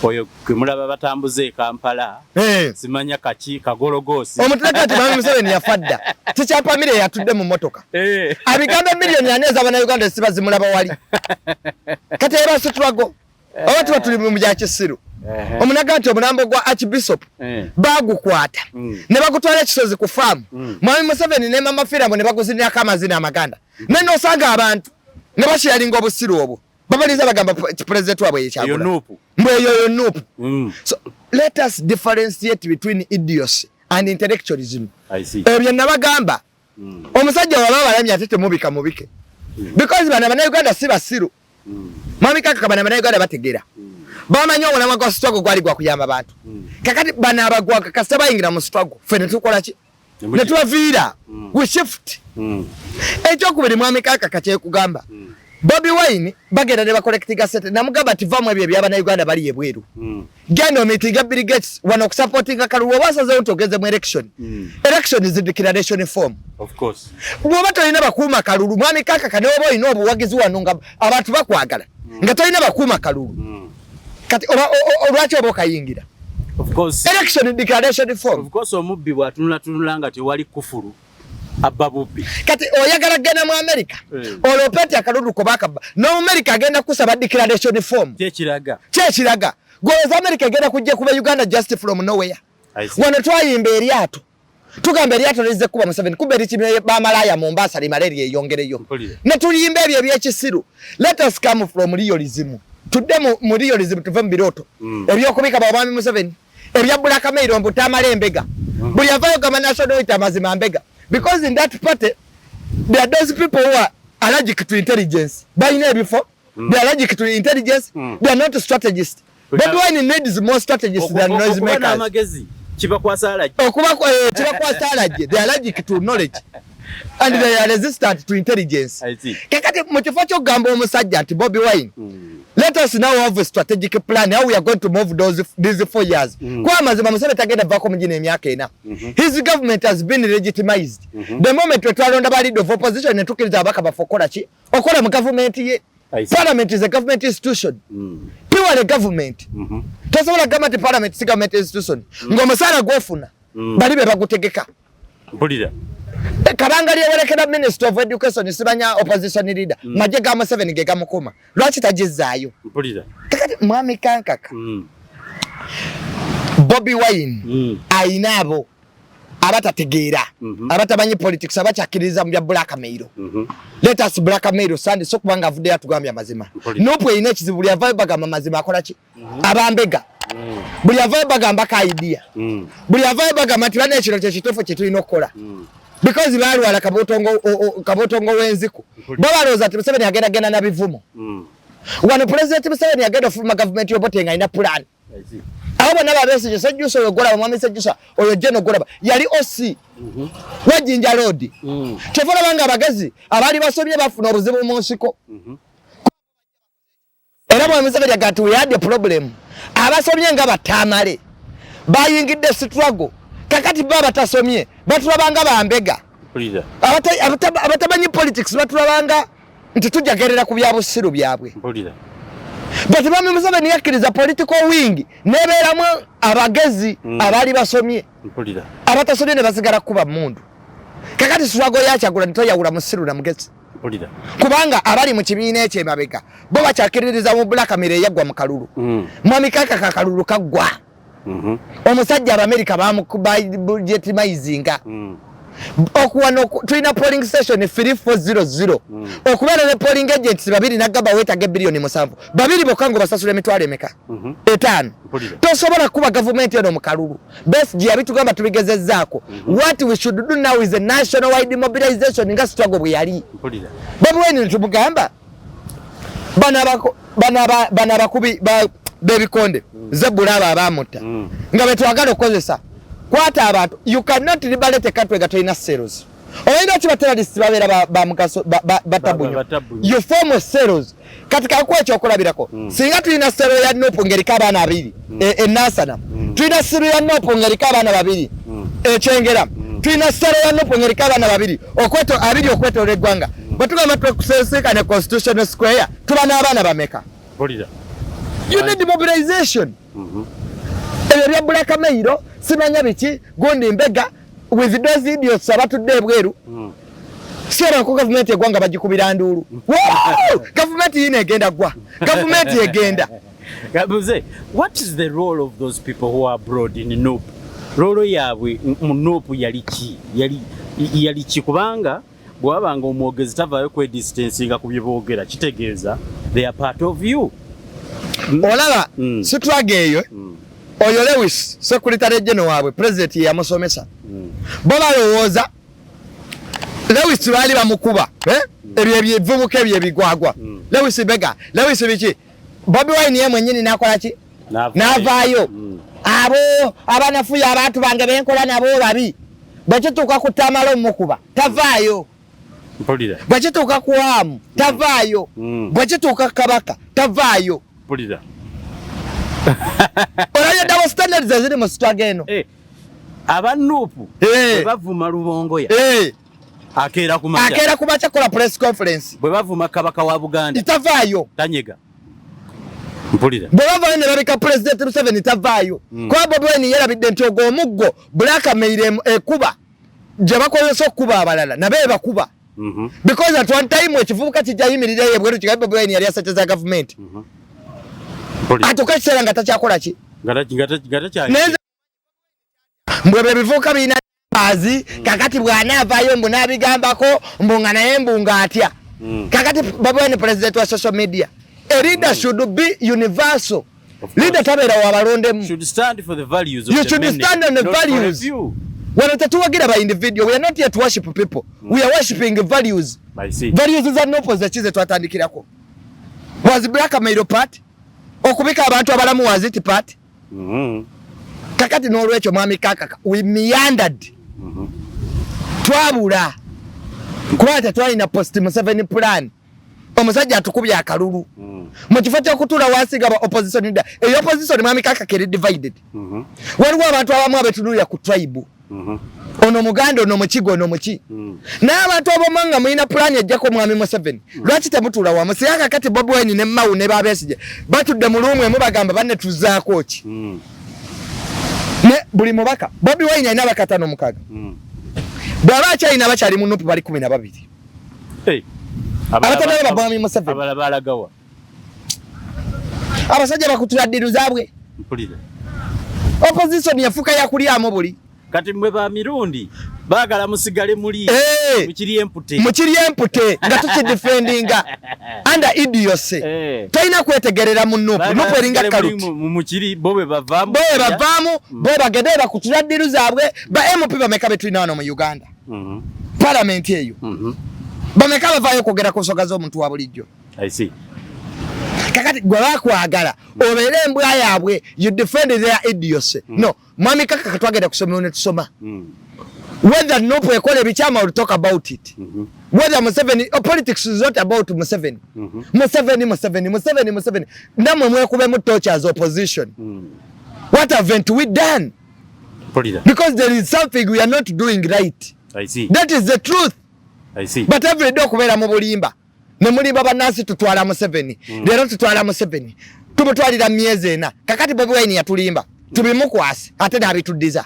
[SPEAKER 3] oyo kumulaba batambuze Kampala simanya kaki kagologosi
[SPEAKER 2] omutaka ati Mwami Museveni yafadda tikyapa mire yatudde mu motoka abiganda milioni aneza bana Uganda sibazimulaba wali kati era struggle abantu batuli mu bya kisiru omunaga nti omulambo gwa Archbishop bagukwata ne bagutwala ekisozi ku farm Mwami Museveni ne mama Firambo ne baguzinira kamazina amaganda nene osanga abantu ne basharinga obusiru obwo babaliza bagamba president wabwe yekyagula mweyo nupu so let us differentiate between idiocy and intellectualism.
[SPEAKER 3] I see.
[SPEAKER 2] Ebyo nabagamba omusajja waba balamya atete mubika mubike because bana Uganda si basiru Mwami Kaka bana Uganda bategera bamanyo omulamwa gwa struggle gwali gwa kuyamba abantu kakati bana abagwa kakasa bayingira mu struggle fene tukola ki ne tuwavira we shift ekyo kubiri Mwami Kaka kache kugamba Bobby Wine bagenda ne bakolektiga sete namugamba tivamu ebyo byabana Uganda bali yebweru gendo meeting Bill Gates wana kusupportinga kaluwa wasaze utogeze mu election election is the declaration form
[SPEAKER 3] of course
[SPEAKER 2] bwoba tolina bakuuma kalulu Mwami Kaka kane obo ino obuwagizi wanunga abantu bakwagala nga tolina bakuuma kalulu kati olwaki oba okayingira
[SPEAKER 3] of course
[SPEAKER 2] election declaration form
[SPEAKER 3] of course omubbi bwatunula nga tewali kufuru ababubi
[SPEAKER 2] kati oyagala genda mu America olopete akalulu ko bakaba no America agenda kusaba declaration form kyekiraga goza America agenda kujja kuba Uganda just from nowhere wana twayimba eryato tugamba eryato lize kuba Museveni kuba lichimye ba malaya Mombasa li malaria eyongereyo ne tuliyimba ebyo byekisiru let us come from realism tudde mu realism tuve mu biroto ebyo kubika ba Mwami Museveni ebya Black Mail mbutamala embega buli avayo kama national itamazima mbega. Because in that party, there are those people who are allergic to intelligence. By now before, they are allergic to intelligence. They are not strategists. But Wine needs more strategists than noisemakers. They are allergic to knowledge. And they are resistant to intelligence.
[SPEAKER 3] I see.
[SPEAKER 2] Bobby Wine. Let us now have a strategic plan how we are going to move these 4 years. His government has been legitimized. The moment we try on the body of opposition and took it back for Korachi, or government, parliament is a government institution. Pure government. Tasola government parliament is a government institution. Ngomasara gofuna. Balibe bagutegeka.
[SPEAKER 3] Bulida.
[SPEAKER 2] Kabangali yawelekera Minister of Education sibanya opposition leader majega ama 7 gega mukoma lwaki tajizayo
[SPEAKER 3] mpulira
[SPEAKER 2] kakati Mwami Kankaka Bobby Wine ainabo abatategeera abatamanyi politics abakyakiriza mu bya Black Mail let us Black Mail sandi so kubanga avudde atugambya mazima nopo ine kizibu lya vibe bagamba mazima akola ki abambega buli avaye bagamba ka idea buli avaye bagamba tibane ekiro kyekitofo kyetulina okukola because balwala kabotongo wenziku babaloza ati Museveni agenda na bivumo wano president Museveni agenda fuma government yobotenga ina plan abo naba bese sejuso yogola Mwami sejusa oyo jeno gola yali OC wajinja road tefola banga abagazi abali basomye bafuna obuzibu mu nsiko era Mwami Museveni agati we had a problem abasomye nga batamale bayingidde struggle kakati baba tasomye batulabanga bambega abatamanyi politics batulabanga nti tujagerera ku byabusiru byabwe but Mwami Museveni yakiriza political wing nebeeramu abagezi abali basomye abatasomye ne basigala kuba mundu kakati struggle yakyagula ntoyawula musiru na mugezi kubanga abali mu kibiina ekye mabega bo bakyakiririza mu Black Mail yagwa mu kalulu Mwami Kaka kakalulu kagwa omusajja America bamujetimizinga okuwano tulina polling station 3400 okubeera ne polling agents babiri nagamba wetage bilioni 7 babiri bokango basasula emitwalo emeka 5 tosobola kuba government eno mu kalulu best gye abitugamba tubigezezzaako what we should do now is a national wide mobilization nga struggle bwe yali babu wene tubugamba bana bakubi bebikonde zebulaba abamuta nga betwagala okozesa kwata abantu you cannot liberate country gato ina cells oyina chiba terrorists babera ba mukaso batabunyo you form cells katika kwa ekyo okulabirako singa tulina cell ya nopo ngerika abana abiri enasana tulina cell ya nopo ngerika abana babiri ekyengera tulina ssala ya Nuupu ng'eriko abaana babiri okwetoolera eggwanga bwe tugamba tukusenseka Constitutional Square tuba n'abaana bameka? You need mobilization. Ebyo bya Blackmail simanya biki gundi mbega with those idiots abatudde ebweru. Sera ko government egwanga bagikubira ndulu. Government yine egenda gwa. Government egenda.
[SPEAKER 3] Gabuze, what is the role of those people who are abroad in Nuupu? Rolo yabwe mu Nuupu yali kubanga bwabanga omwogezi tavayo kwe distancinga ku byeboogera kitegeeza they are part of you.
[SPEAKER 2] Olaba sitwageeyo oyo Lewis Secretary General waabwe president yamusomesa bo balowooza Lewis bali bamukuba ebyo ebyevubuka ebyo ebigwagwa Lewis bega Lewis biki Bobi Wine ye mwennyini nakola ki navaayo abo abanafuya abantu bange benkola nabo babi bwekituuka ku Tamala omukuba tavaayo bwekituuka ku Amu tavaayo bwekituuka Kabaka tavaayo olabye double standards eziri mu struggle eno
[SPEAKER 3] aba Nuupu bavuma Lubongoya akeera
[SPEAKER 2] kumakya kola press conference
[SPEAKER 3] bwe bavuma Kabaka wa Buganda
[SPEAKER 2] tavaayo
[SPEAKER 3] tanyega mpulira
[SPEAKER 2] bwe bavaayo ne babika President Museveni tavaayo kuba Bobi Wine yerabidde nti ogwo omuggo Blackmail ekuba gye bakozesa okuba abalala nabe bakuba because at one time ekivubuka kijjayimirira ebweru kigambe Bobi Wine yali asateza government atuka kiseera nga takyakola ki mbwe bivuuka biina bazi kakati bw'anaavaayo mbu n'abigambako mbu nga naye mbunga atya kakati Bobi Wine president wa social media a leader should be universal. Leader tabeera wabalondemu.
[SPEAKER 3] Should stand for the values of
[SPEAKER 2] you
[SPEAKER 3] the
[SPEAKER 2] should stand on the values. When tetuwagira ba individual, we are not here to worship people. We are worshiping values.
[SPEAKER 3] I see.
[SPEAKER 2] Values is an opposite chize twatandikirako. Was Blackmail part? Okubika abantu abalamu was it part? Kakati n'olwekyo mwami Kaka we meandered. Twabula. Kuba twalina post Museveni plan. Omusajja atukubya akalulu. Mu kifo ky'okutuula wansi ga opposition leader. Eyo opposition mwami Kaka keri divided. Waliwo abantu abamu abetunulira ku tribe. Ono Muganda ono Mukigo ono Muki. N'abantu abamanga mulina plan ejjako mwami Museveni. Lwaki temutuula wamu? Siyaka kati Bobi Wine ne Mao ne Babesije. Batudde mu lumu emu bagamba banne tuzaako ki. Ne buli mubaka Bobi Wine alina bakatano mukaga. Bw'aba akyalina bakyali mu Nuupu bali 12. Abatadde babwami Museveni.
[SPEAKER 3] Abalagawa.
[SPEAKER 2] Abasajja bakutula ddiru zaabwe.
[SPEAKER 3] Mpulira.
[SPEAKER 2] Opposition yafuka yakulyamu buli.
[SPEAKER 3] Kati mwe ba mirundi baagala musigale muli mukiri empute
[SPEAKER 2] nga tukidefendinga under idiocy tayina kwetegerera mu Nuupu Nuupu eringa kaluti
[SPEAKER 3] mukiri bobe bavaamu
[SPEAKER 2] bo bagende bakutula ddiru zaabwe ba MP bameka betulina wano mu Uganda parliament eyo bameka bavaayo kwogera ku nsonga z'omuntu wa bulijjo.
[SPEAKER 3] I see.
[SPEAKER 2] Kakati gwe bakwagala obeere embwa yaabwe you defend their idiocy. No mwami Kaka katwagenda kusomero ne tusoma whether Nuupu ekola ebikyama will talk about it whether Museveni politics is not about Museveni Museveni namwe mwekubemu torch as opposition. What haven't we done? Because there is something we are not doing right.
[SPEAKER 3] I see.
[SPEAKER 2] That is the truth.
[SPEAKER 3] I see.
[SPEAKER 2] But every day okubeera mu bulimba ne mulimba bannansi tutwala Museveni leero tutwala Museveni tumutwalira myezi ena kakati Bobi Wine yatulimba tubimukwase ate n'abituddiza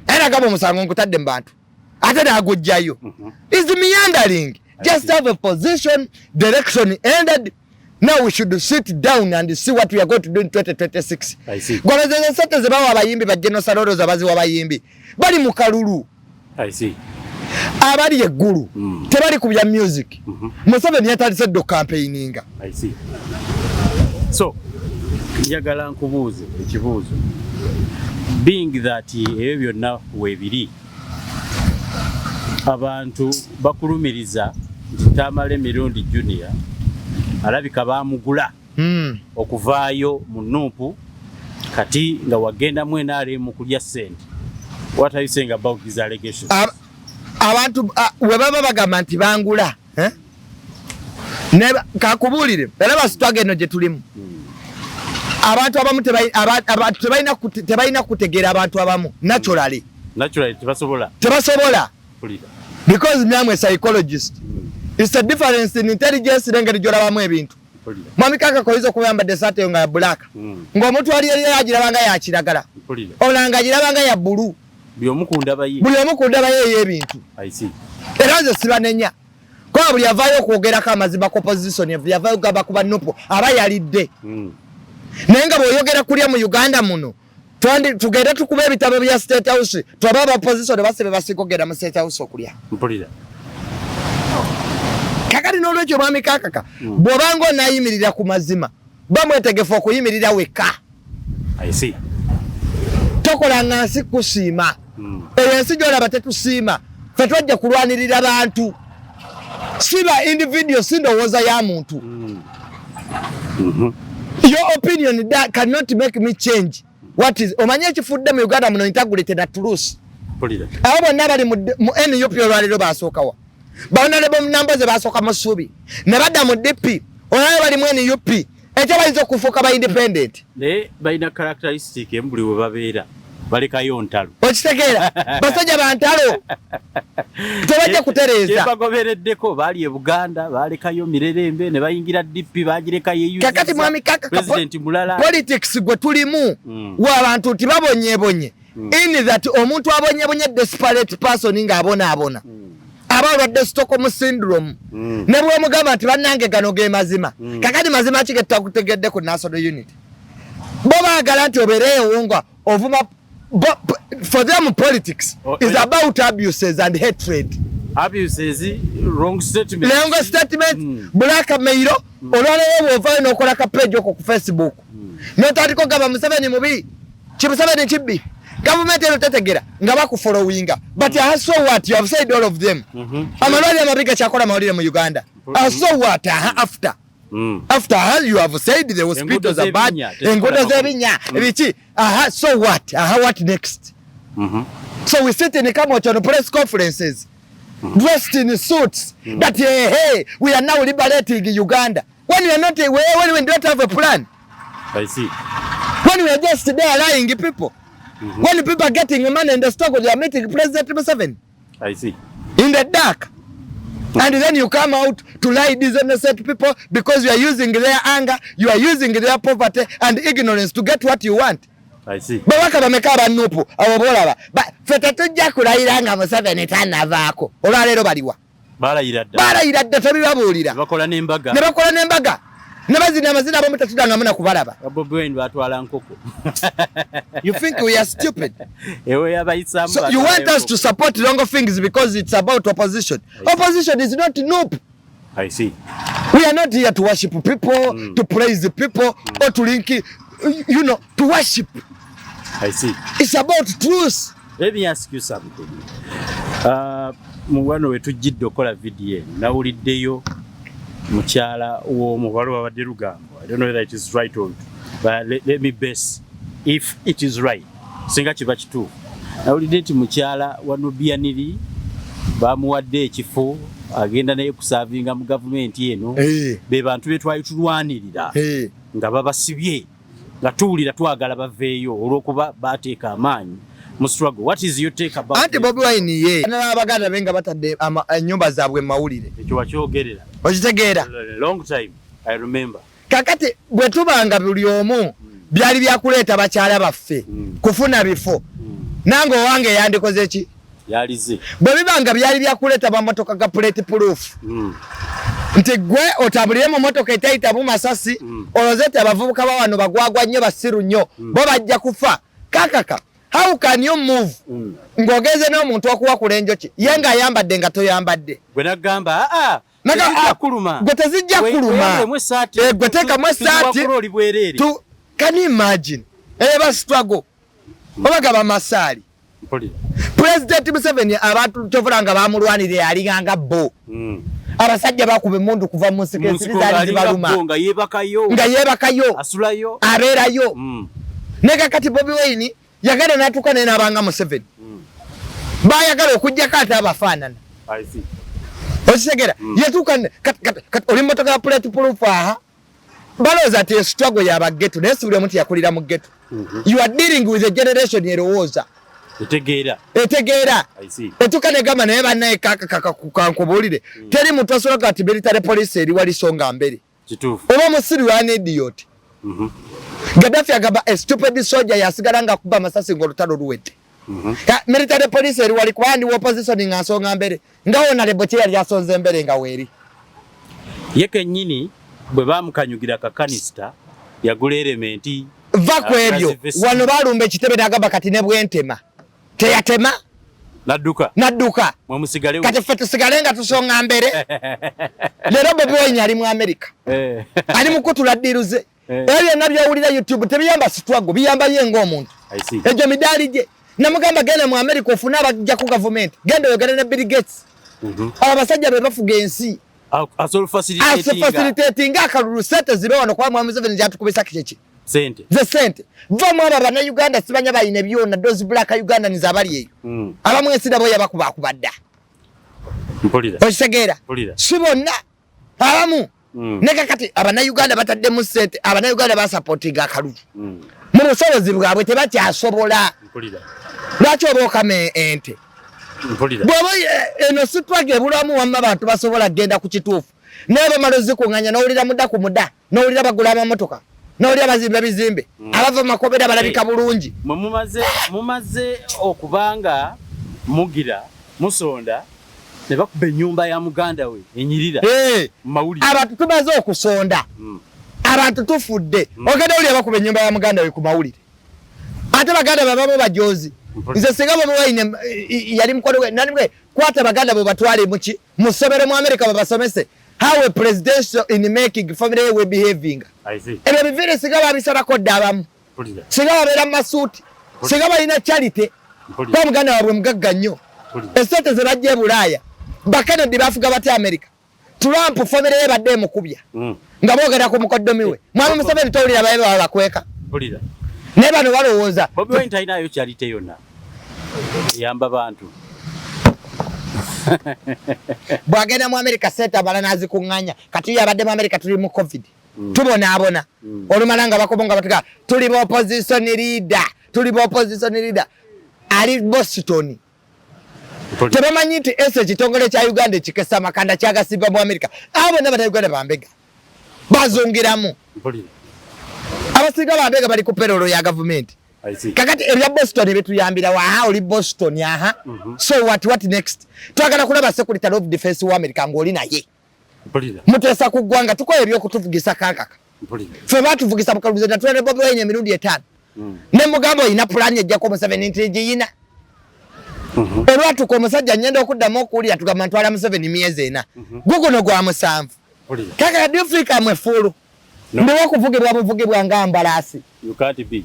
[SPEAKER 2] era gabo omusango nkutadde mu bantu ate n'agujjayo is meandering. Just have a position, direction ended. Now we should sit down and see what we are going to do in 2026.
[SPEAKER 3] I see.
[SPEAKER 2] Gwalazeze sente ze bawa abayimbi ba General Saloro zabaziwa abayimbi bali mu kalulu.
[SPEAKER 3] I see.
[SPEAKER 2] Abali eggulu tebali kubya music. Museveni yatandise do campaigninga.
[SPEAKER 3] I see. So njagala nkubuuze ekibuuzo being that ebyo byonna weebiri abantu bakulumiriza nti Tamale Mirundi Junior alabika baamugula okuvaayo mu Nuupu kati nga wagenda mwenare mu kulya ssente. What are you saying about these allegations?
[SPEAKER 2] Abantu we baba bagamba nti bangula ne kakubuulire era basitwage eno gye tulimu abantu abamu tebalina kutegeera abantu abamu naturally
[SPEAKER 3] naturally tebasobola
[SPEAKER 2] because myamwe psychologist. It's the difference in intelligence n'engeri gy'olabamu ebintu. Mwami Kaka koyiza kuyambadde esaati eyo nga ya black. Ng'omuntu ali yali agirabanga ya kiragala. Olanga agirabanga ya bulu. Buli omu ku ndaba ye ey'ebintu. Era nze sibanenya. Kwa buli avaayo okwogerako amazima ku opposition buli avaayo gaba kuba nupo aba yalidde. Naye nga bw'oyogera kulya mu Uganda muno tugende tukuba ebitabo bya State House twaba aba opposition basibe basikogera mu State House okulya. Kakati n'olwekyo Mwami Kaka bw'obanga onaayimirira ku mazima bamwetegefu okuyimirira wekka. Tokolanga nsi kusiima. Eyo ensi gy'olaba tetusiima. Ffe twajja kulwanirira bantu. Siba individual si ndowooza ya muntu. Your opinion that cannot make me change. What is omanye ekifudde mu Uganda muno integrity na truth. Abo bonna bali mu NUP olwaliro basookawa. Baonalebo namba ze basooka mu Ssuubi. Ne badda mu DP. Olwaliro bali mu NUP. Ekyo bayinza okufuuka ba independent.
[SPEAKER 3] Ne balina characteristic embuli we babeera. Balekayo ntalo.
[SPEAKER 2] Okitegeera? Basajja bantalo. Tebajja kutereeza.
[SPEAKER 3] Kyebagobereddeko baali e Buganda, balekayo Mirerembe ne bayingira DP bagirekayo EU.
[SPEAKER 2] Kakati Mwami Kaka
[SPEAKER 3] President Mulala.
[SPEAKER 2] Politics gwe tulimu w'abantu tibabonyebonye. In that omuntu abonyebonye desperate person ng'abona. Abalwadde Stockholm syndrome. Ne bw'omugamba nti bannange gano ge mazima. Kakati mazima ki ge tutakutegedde ku National Unity. Bo baagala nti obeereyo nga ovuma. But for them, politics is about abuses and hatred.
[SPEAKER 3] Abuses, wrong statement.
[SPEAKER 2] Wrong statement. Blackmail. Olwaleero bw'ovaayo n'okola ka page ku Facebook. N'otandika ogamba Museveni mubi. Museveni kibbi. Government eno tetegera nga bakufollowinga. But so what? You have said all of them. Amalwaliro amabiga kyakola mawulire mu Uganda. So what? After. After you have said the hospitals are bad, so what? What next? So we sit in the Kamoch on press conferences, dressed in suits, that hey, we are now liberating Uganda. When we are not, when we don't have a plan.
[SPEAKER 3] I see.
[SPEAKER 2] When we are just there lying people. When people are getting money in the stock, they are meeting President Museveni.
[SPEAKER 3] I see.
[SPEAKER 2] In the dark. And then you come out to lie these innocent people because you are using their anger, you are using their poverty and ignorance to get what you want.
[SPEAKER 3] I see.
[SPEAKER 2] Babaka bameka abanupu abobolaba. Ba fete tujja kulayira nga Museveni tanavaako. Olwaleero baliwa. Balayira dda tebibabuulira.
[SPEAKER 3] Bakola n'embaga.
[SPEAKER 2] Ne bakola n'embaga. Ne bazina amazina abamu tetuddangamu na kubalaba.
[SPEAKER 3] Bobi Wine batwala nkoko.
[SPEAKER 2] You think we are stupid?
[SPEAKER 3] Ewe yabayisa
[SPEAKER 2] So you want us to support wrong things because it's about opposition. Opposition is not noob.
[SPEAKER 3] I see.
[SPEAKER 2] We are not here to worship people, to praise the people, or to link, to worship.
[SPEAKER 3] I see.
[SPEAKER 2] It's about truth.
[SPEAKER 3] Let me ask you something. Muwano wetujjidde okola video nawuliddeyo mukyala w'omuwala wabadde Lugambo. I don't know whether it is right or but let me base if it is right. Singa kiba kituufu. Nawulidde nti mukyala wa Nubianiri bamuwadde ekifo agenda naye kusaavinga mu gavumenti eno. Be bantu be twali tulwanirira nga babasibye nga tuwulira twagala baveeyo olw'okuba baateeka amaanyi mu struggle. What is your take about
[SPEAKER 2] Anti Bobi Wine ye n'abaganda benga batadde ennyumba zaabwe mawulire.
[SPEAKER 3] Ekyo wakyogerera.
[SPEAKER 2] Okitegeera.
[SPEAKER 3] Long time I remember.
[SPEAKER 2] Kakati bwe tubanga buli omu byali byakuleeta bakyala baffe kufuna bifo. Nange owange yandikoze ki?
[SPEAKER 3] Yalize.
[SPEAKER 2] Bwe bibanga byali byakuleeta bammotoka ga plate proof. Nti gwe otambulire mu motoka etayitamu masasi olozete abavubuka ba wano bagwagwa nnyo basiru nnyo bo bajja kufa. Kakaka. How can you move? Ngogeze n'omuntu okuwa kulenjo ki? Ye nga ayambadde nga toyambadde.
[SPEAKER 3] Gwe nagamba
[SPEAKER 2] naga
[SPEAKER 3] kuluma.
[SPEAKER 2] Gwe tezijja kuluma. Gwe teekamu essaati. Can you imagine? Eba struggle. Obagaba masaali. President Museveni abantu tovulanga bamulwanire yalinganga bo. Abasajja bakuba emmundu kuva mu nsikesiri zaali zibaluma.
[SPEAKER 3] Nga
[SPEAKER 2] yeebakayo.
[SPEAKER 3] Asulayo.
[SPEAKER 2] Abeerayo. Nega kati Bobi Wine yagala n'atuuka naye n'abanga Museveni. Baayagala okuggyako ate abafaanana. Okitegera yetuuka oli mmotoka ya plate proof aha balowooza ati struggle y'abageto naye si buli omuntu yakulira mu geto. You are dealing with a generation erowooza etegeera etukane gamba naye bannaye kankubulire teri muntu asobola kati military police eri wali songa mbere oba musiri wane idiot Gaddafi agamba a stupid soldier yasigala nga kuba masasi ngolutalo luwete military police eri wali kwandi opposition nga nsonga mbere ngawo na lebo yali yasonze mbere nga weri
[SPEAKER 3] yeke nyini bwe bamukanyugira kakanista yagula elementi
[SPEAKER 2] va kwebyo wano balumba ekitebe nagamba kati ne bwentema teyatema nadduka
[SPEAKER 3] mwe musigale
[SPEAKER 2] kati ffe tusigale nga tusonga mbere lero Bobi Wine ali mu America ali mukutula diruze ebyo nabyawulira YouTube tebiyamba sitwago biyamba yengo omuntu ejo midali je namugamba genda mu America ofuna abajja ku government genda yogere ne Bill Gates abasajja be bafuga ensi
[SPEAKER 3] asol
[SPEAKER 2] facilitating akalulu sente zibe wano kwa mwamuzi vene jatukubisa kichechi
[SPEAKER 3] sente
[SPEAKER 2] vamo aba bana Uganda sibanya bayine byona those black Uganda nizabali eyo abamwe sida boya bakuba kubadda osegera sibonna abamu neka kati abana Uganda batadde mu sente abana Uganda ba supporting akalulu mu busobozi bwabwe tebakyasobola lwaki obokame ente bwaba eno sitwage bulamu wamma abantu basobola genda ku kituufu nebo malozi kunganya n'owulira mudda ku mudda n'owulira bagula amamotoka n'owulira bazimba bizimbe abava makobera balabika bulungi
[SPEAKER 3] mumaze okubanga mugira musonda ne bakuba ennyumba ya muganda we enyirira mawulire
[SPEAKER 2] abantu tumaze okusonda abantu tufudde ogenda oli abakuba ennyumba ya muganda we ku mawulire ate baganda babamo bajozi nze singa Bobi Wine yali mukono we nanimwe kwata baganda bo batwale muki musomere mu America babasomese how a presidential in making family we behaving ebe bivire singa babisara ko dabamu singa babera masuti singa balina charity kwa muganda wabwe mugagga nnyo esete ze bajje Bulaya bakana dibafuga bati America Trump family ye badde mukubya nga bogera ko mukoddomi we mwami musabeni tawulira babe bakweka neba no balowooza
[SPEAKER 3] Bobi Wine talinayo charity yonna yamba bantu
[SPEAKER 2] bwagenda mu America seta balanazi kunganya kati yabadde mu America tuli mu covid tubona abona olumalanga bakobonga batuka tuli mu opposition leader ali Boston tebamanyi nti ese kitongole kya Uganda kikesa makanda kyagasiba mu America abona bata Uganda bambega bazongeramu abasinga bambega bali ku payroll ya government kakati ebya Boston betuyambira wa oli Boston so what next twagala kulaba secretary of defense wa America ngoli naye mutesa kugwanga tukoye ebyo kutuvugisa kankaka fe batuvugisa mukaluze na twene Bobi Wine emirundi 5 ne mugambo ina plan ejja ko 7 yina olwatu ko musajja nyenda okuddamu okulya tugamba ntwala mu 7 myezi ena guguno gwa musanvu kaka di Africa mwefulu ndiwo kuvugibwa buvugibwa ngambalasi
[SPEAKER 3] you can't be.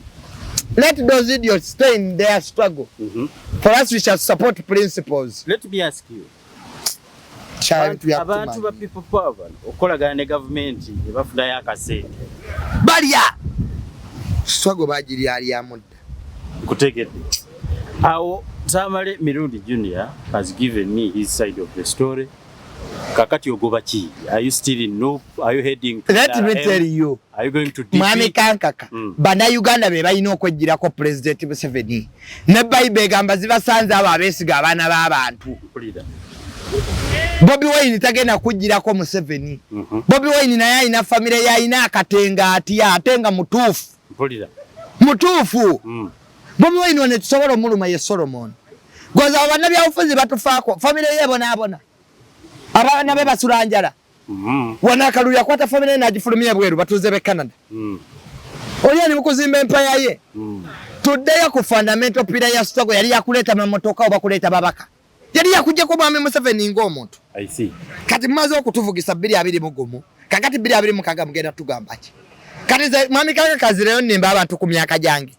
[SPEAKER 2] Let those idiots stay in their struggle. For us, we shall support principles.
[SPEAKER 3] Let me ask you. Abantu ba people power okolagana ne government ebafuna yakasente.
[SPEAKER 2] Balia. Struggle bajiri ali amudda.
[SPEAKER 3] Kutegedde. Awo Tamale Mirundi Junior has given me his side of the story. Kakati ogoba chi? Are you still in Noop? Are you heading to
[SPEAKER 2] Let me tell you.
[SPEAKER 3] Are you going to defeat?
[SPEAKER 2] Mwami kankaka. Bana Uganda be bayina okwejjira ko President Museveni. Ne Bible gamba zibasanza abo abesiga abana b'abantu. Bobi Wine tagenda kujjira ko Museveni. Bobi Wine naye ina family ya ina akatenga atenga mutufu. Mutufu. Bobi Wine one tusobola omuluma ye Solomon. Goza abana bya ofuzi batufaako family ye abona. Abana be basulanjala. Wana kaluya kwata family na jifulumia bweru batuze be Canada. Oli mukuzimba empire ye. Today ku fundamental pillar ya struggle yali yakuleta mamotoka oba kuleta babaka. Yali yakujja ko mwami Museveni ng'omuntu.
[SPEAKER 3] I see.
[SPEAKER 2] Kati maze okutuvugisa 220 kakati 220 mugenda tugambaki. Kati mwami kaka kazireyo nimba abantu ku myaka jange.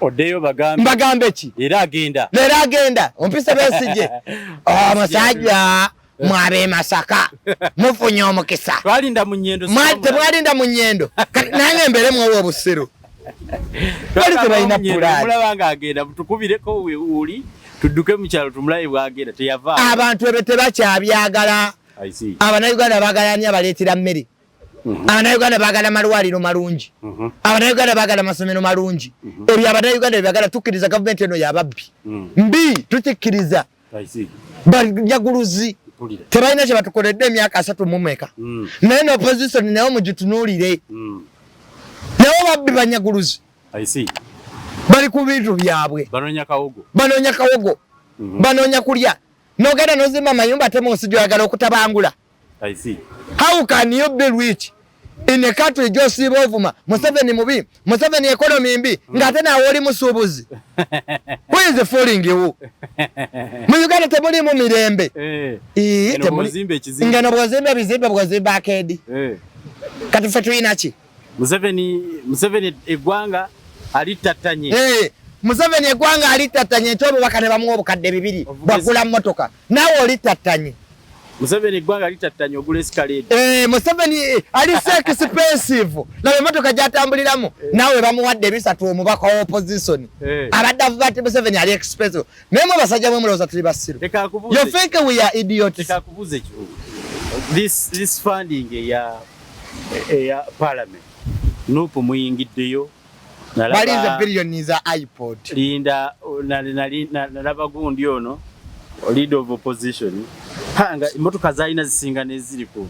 [SPEAKER 3] Odeyo
[SPEAKER 2] bagambe ki?
[SPEAKER 3] Era agenda.
[SPEAKER 2] Ompisa besije. Musajja mwabe Masaka mufunye omukisa
[SPEAKER 3] twalinda munyendo
[SPEAKER 2] mwalinda munyendo nange mbere mwo obusiru bali tebayina pulani
[SPEAKER 3] mulabanga agenda tukubireko uli tudduke mu kyalo tumulaye bwagenda teyava
[SPEAKER 2] abantu ebe tebakyabyagala abana Uganda bagalanya baleetera mmeri Abannayuganda baagala malwaliro malungi. Abannayuganda baagala masomero malungi. Ebyo abannayuganda byagala tukkiriza gavumenti eno yababbi. Mbi tukikkiriza. Bajaguluzi. Tebalina kye batukoledde emyaka 3 mu meka. Naye no opposition nayo mugitunuulire. Nayo babbi banyaguluzi. Bali ku bintu byabwe.
[SPEAKER 3] Banoonya kawogo.
[SPEAKER 2] Banoonya kulya. Nogenda nozimba mayumba ate mu nsi gy'oyagala okutabangula. How can you be rich in a country gy'osiiba ovuma Museveni mubi, Museveni economy mbi ng'ate naawe oli musuubuzi? Who is fooling you? Mu Uganda temulimu mirembe. Ngeno bw'ozimba ebizimbe bw'ozimba akeedi. Kati ffe tulina ki?
[SPEAKER 3] Museveni eggwanga alittattanye.
[SPEAKER 2] Museveni eggwanga alittattanye nti obubaka ne bamuwa obukadde 2 bwagula mmotoka. Naawe olittattanye.
[SPEAKER 3] Museveni eggwanga alittattanye ogula escalade.
[SPEAKER 2] Museveni ali expensive. Na emmotoka gy'atambuliramu naawe bamuwadde 3 omubaka wa opposition. Abadde avuga ati Museveni ali expensive. Naye mu basajja mwe mulowooza tuli basiru. You think we are idiots?
[SPEAKER 3] Tekakubuze kibuuzo. This funding eya parliament. Nupu muyingiddeyo.
[SPEAKER 2] Balize billion za iPod.
[SPEAKER 3] Linda nalabagundi ono leader of opposition. Hanga imotoka zaina zisinga neziri ku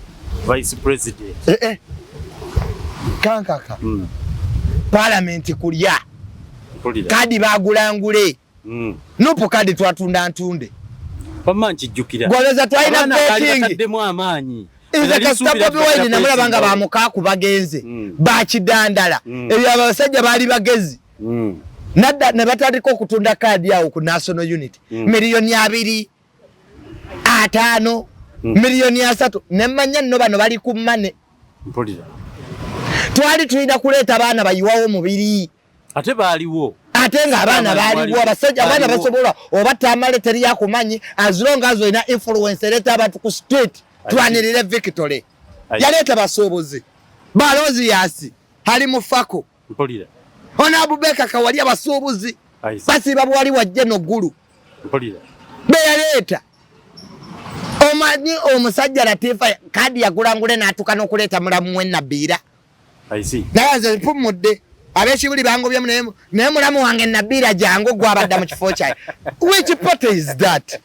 [SPEAKER 3] vice president.
[SPEAKER 2] Kankaka. Parliament kulya. Kadi bagulangule. Nupu kadi twatunda ntunde.
[SPEAKER 3] Pamanchi jukira.
[SPEAKER 2] Gwaleza twaina betting.
[SPEAKER 3] Kademu amanyi.
[SPEAKER 2] Ize kasitapa biwaini namulabanga bamukaku bagenze. Bakidandala. Ebyo abasajja bali bagezi. Nadda ne batandika okutunda kadi yawo ku National Unity. Milioni 2 5 milioni 3 nemmanya nno bano bali ku mane. Twali tulina kuleeta abaana bayiwawo mubiri.
[SPEAKER 3] Ate baaliwo.
[SPEAKER 2] Ate nga abaana baaliwo abasajja abaana basobola obatta amale teri yakumanyi as long as ina influence leeta abantu ku state twanirire victory. Yaleeta basuubuzi. Balozi yasi hali mufako. Ona Abubeka kawali abasuubuzi. Basi babu wali wajje no gulu. Beyaleeta. Omanyi omusajja Latifa kadi yagulangule n'atuka n'okuleeta mulamu we Nabiira. Naye mpumudde ab'ekibuli bangobye naye mulamu wange Nabiira jangu gwabadde mu kifo kyaye. Which party is that?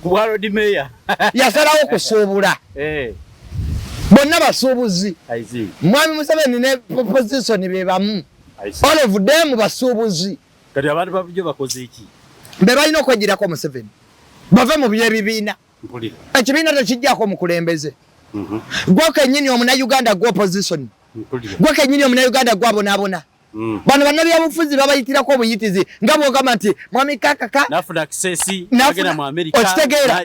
[SPEAKER 3] Kubwalo di mayor.
[SPEAKER 2] Yasalawo kusuubula. Bonna basuubuzi. Mwami Museveni ne opposition be bamu. All of them basuubuzi.
[SPEAKER 3] Kati abantu babujjo bakoze iki?
[SPEAKER 2] Be balina okwegirako Museveni. Bave mu byebibiina. Ekibiina tekijjako mukulembeze. Gwe kennyini omunayuganda gwe opposition. Gwe kennyini omunayuganda gwe abonaabona. Bano bannabyabufuzi babayitirako obuyitizi nga bwogamba nti mwami kakaka
[SPEAKER 3] nafuna access agenda mu America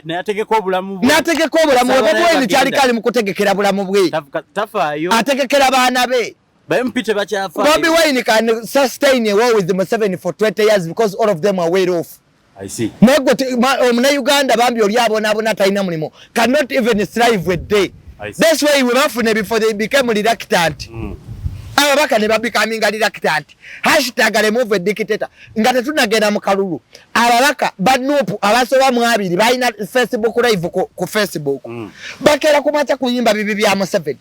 [SPEAKER 3] n'ategeka obulamu bwe.
[SPEAKER 2] N'ategeka obulamu bwe bwe kyali kali mu kutegekera bulamu bwe.
[SPEAKER 3] Tafaayo.
[SPEAKER 2] Ategekera baana be.
[SPEAKER 3] Bampite bakyafa.
[SPEAKER 2] Bobi Wine can sustain a war with Museveni for 20 years because all of them are well off.
[SPEAKER 3] I see.
[SPEAKER 2] Nego Uganda bambi oli abona talina mulimo cannot even strive a day. That's why we bafune before they became reluctant. Ababaka ne becoming reluctant. #remove a dictator. Ngate tunagenda mu kalulu. Ababaka banupu abasoba mu abiri balina Facebook live ku Facebook. Bakera kumacha kuyimba bibi bya Museveni.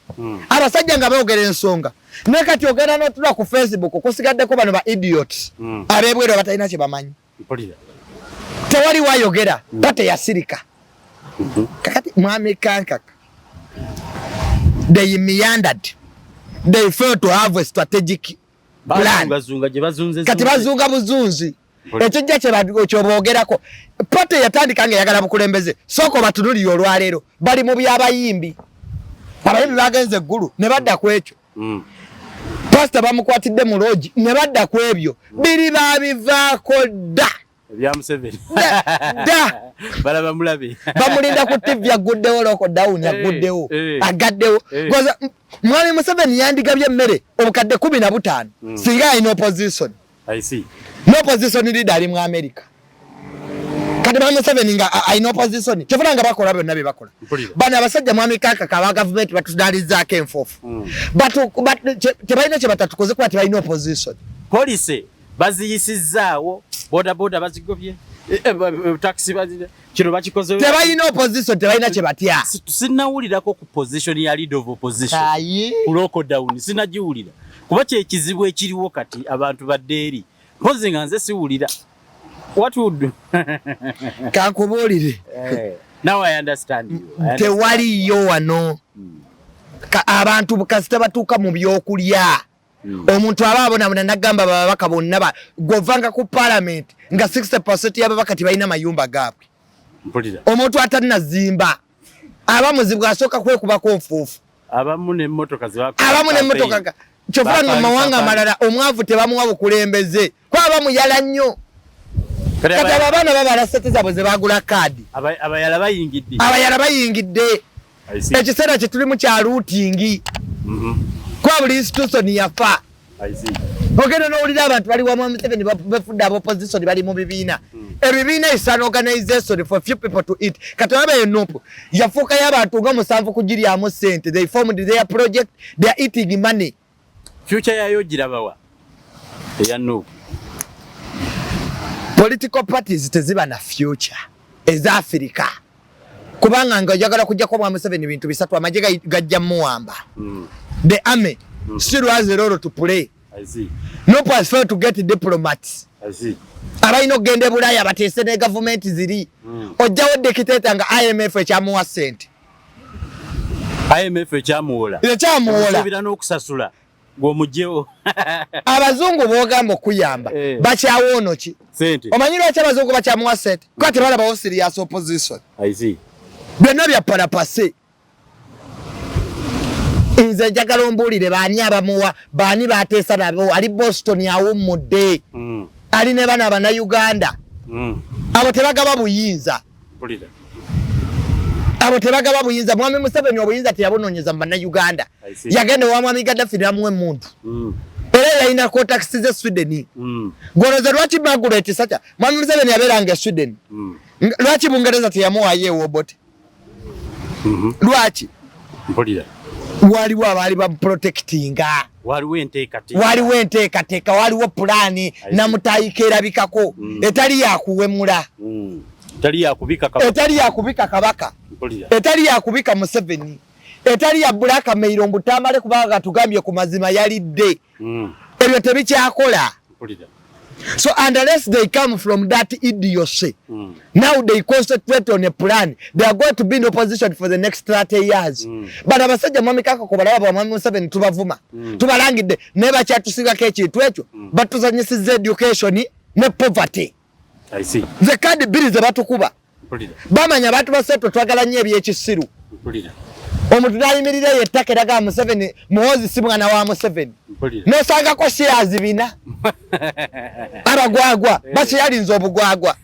[SPEAKER 2] Abasajja nga boogera ensonga. Ne kati ogenda n'otula ku Facebook kusigaddeko bano ba idiots. Abebwero batalina kye bamanyi. Tewali wayogera pate ya sirika. Kakati mwami kankaka. They meandered. They failed to have a strategic plan. Kati bazunga buzunzi. Ekijja ky'oboogerako. Pate yatandika ng'eyagala bukulembeze. Soko batunulire olwaleero. Bali mu by'abayimbi. Abayimbi bagenze eggulu ne badda ku ekyo. Pastor bamukwatidde mu lodge ne badda ku ebyo. Biri babivaako dda.
[SPEAKER 3] Bya Museveni.
[SPEAKER 2] Da.
[SPEAKER 3] Bala bamulabe.
[SPEAKER 2] Bamulinda ku TV aguddewo loko down aguddewo. Agaddewo. Goza mwami Museveni yandigabye emmere obukadde 15 singa ino opposition.
[SPEAKER 3] I see.
[SPEAKER 2] No opposition leader ali mu America. Kati mwami Museveni nga ino opposition. Kyefulanga bakola byonna bye bakola. Bana abasajja mwami kaka ka government batudalizaako enfofu. Tebalina kye batatukoze kuba tebalina opposition.
[SPEAKER 3] Police baziyisizaawo boda bazigobye. taxi bazile kino bakikoze
[SPEAKER 2] tebalina opposition tebalina kye batya
[SPEAKER 3] sinnawulirako ku position ya leader of opposition ku lockdown sinnagiwulira kuba kyekizibu ekiriwo kati abantu baddeeri mpozi nga nze siwulira what would
[SPEAKER 2] kankubuulire
[SPEAKER 3] now I understand you
[SPEAKER 2] tewaliyo wano abantu kasita batuuka mu byokulya omuntu abaabonabona nagamba bababaka bonna govanga ku parliament nga 60% y'ababaka tebalina mayumba gaabwe omuntu atanazimba abamuzibu asooka kwekubako nfuufu abamu n'emmotoka kyofuna nga mawanga amalala omwavu tebamuwa bukulembeze kuba bamuyala nnyo kati abaana babala sente zaabwe ze bagula kaadi
[SPEAKER 3] abayala
[SPEAKER 2] bayingidde ekiseera kye tulimu kya luutingi kuba buli institution yafa ogenda n'owulira abantu bali wamu Museveni befudde abopposition bali mu bibiina ebibiina is an organization for few people to eat kati waba enupu yafuukayo abantu nga 7 kugiryamu sente they formed their project they are eating money
[SPEAKER 3] future yayo girabawa eya nupu
[SPEAKER 2] political parties teziba na future eza Africa kubanga nga ojagala kujja kwa mwa Museveni bintu bisatu amajje gajja muwamba the army still has a role to play.
[SPEAKER 3] I see.
[SPEAKER 2] No pass fail to get diplomats.
[SPEAKER 3] I see.
[SPEAKER 2] Abaino gende bulaya batese ne government ziri. Ojawo dictator nga IMF ekyamuwa sente.
[SPEAKER 3] IMF ekyamuwola.
[SPEAKER 2] Ekyamuwola.
[SPEAKER 3] Subira n'okusasula. Gw'omujjewo.
[SPEAKER 2] Abazungu boogamba okuyamba. Bakyawono ki?
[SPEAKER 3] Sente.
[SPEAKER 2] Omanyira lwaki abazungu bakyamuwa sente? Kuba tebalabawo serious opposition.
[SPEAKER 3] I see.
[SPEAKER 2] Byonna bya palapase. Nze njagala ombuulire baani abamuwa baani bateesa nabo ali Boston awummudde ali ne bana Bannayuganda abo tebagaba buyinza mwami Museveni obuyinza teyabunoonyeza mu Bannayuganda yagenda wa mwami Gaddafi n'amuwa emuntu era yalina contacts ze Sweden gwoloza lwaki Margaret Thatcher mwami Museveni yabeeranga e Sweden lwaki Bungereza teyamuwaayo ewobote lwaki waliwo abaali bamuprotectinga waliwo enteekateeka waliwo pulaani namutayika erabikako etali yakuwemula etali yakubika kabaka etali yakubika Museveni etali ya blackmail mbutamale kubanga tugambye ku mazima yalidde ebyo tebikyakola. So unless they come from that idiocy, now they concentrate on a plan. They are going to be in opposition for the next 30 years. But abasajja mwami kaka ko balaba mwami Museveni tubavuma. Tubalangidde ne bakyatusigako ekintu ekyo batuzanyisiza education ne poverty.
[SPEAKER 3] I see.
[SPEAKER 2] The card bill ze batukuba. Bamanya abantu baseto twagala nnyo ebyekisiru. Omuntu nayimirira yettaka eraga Museveni muhozi si mwana wa Museveni nosangako shares bina abagwagwa bakyalinza obugwagwa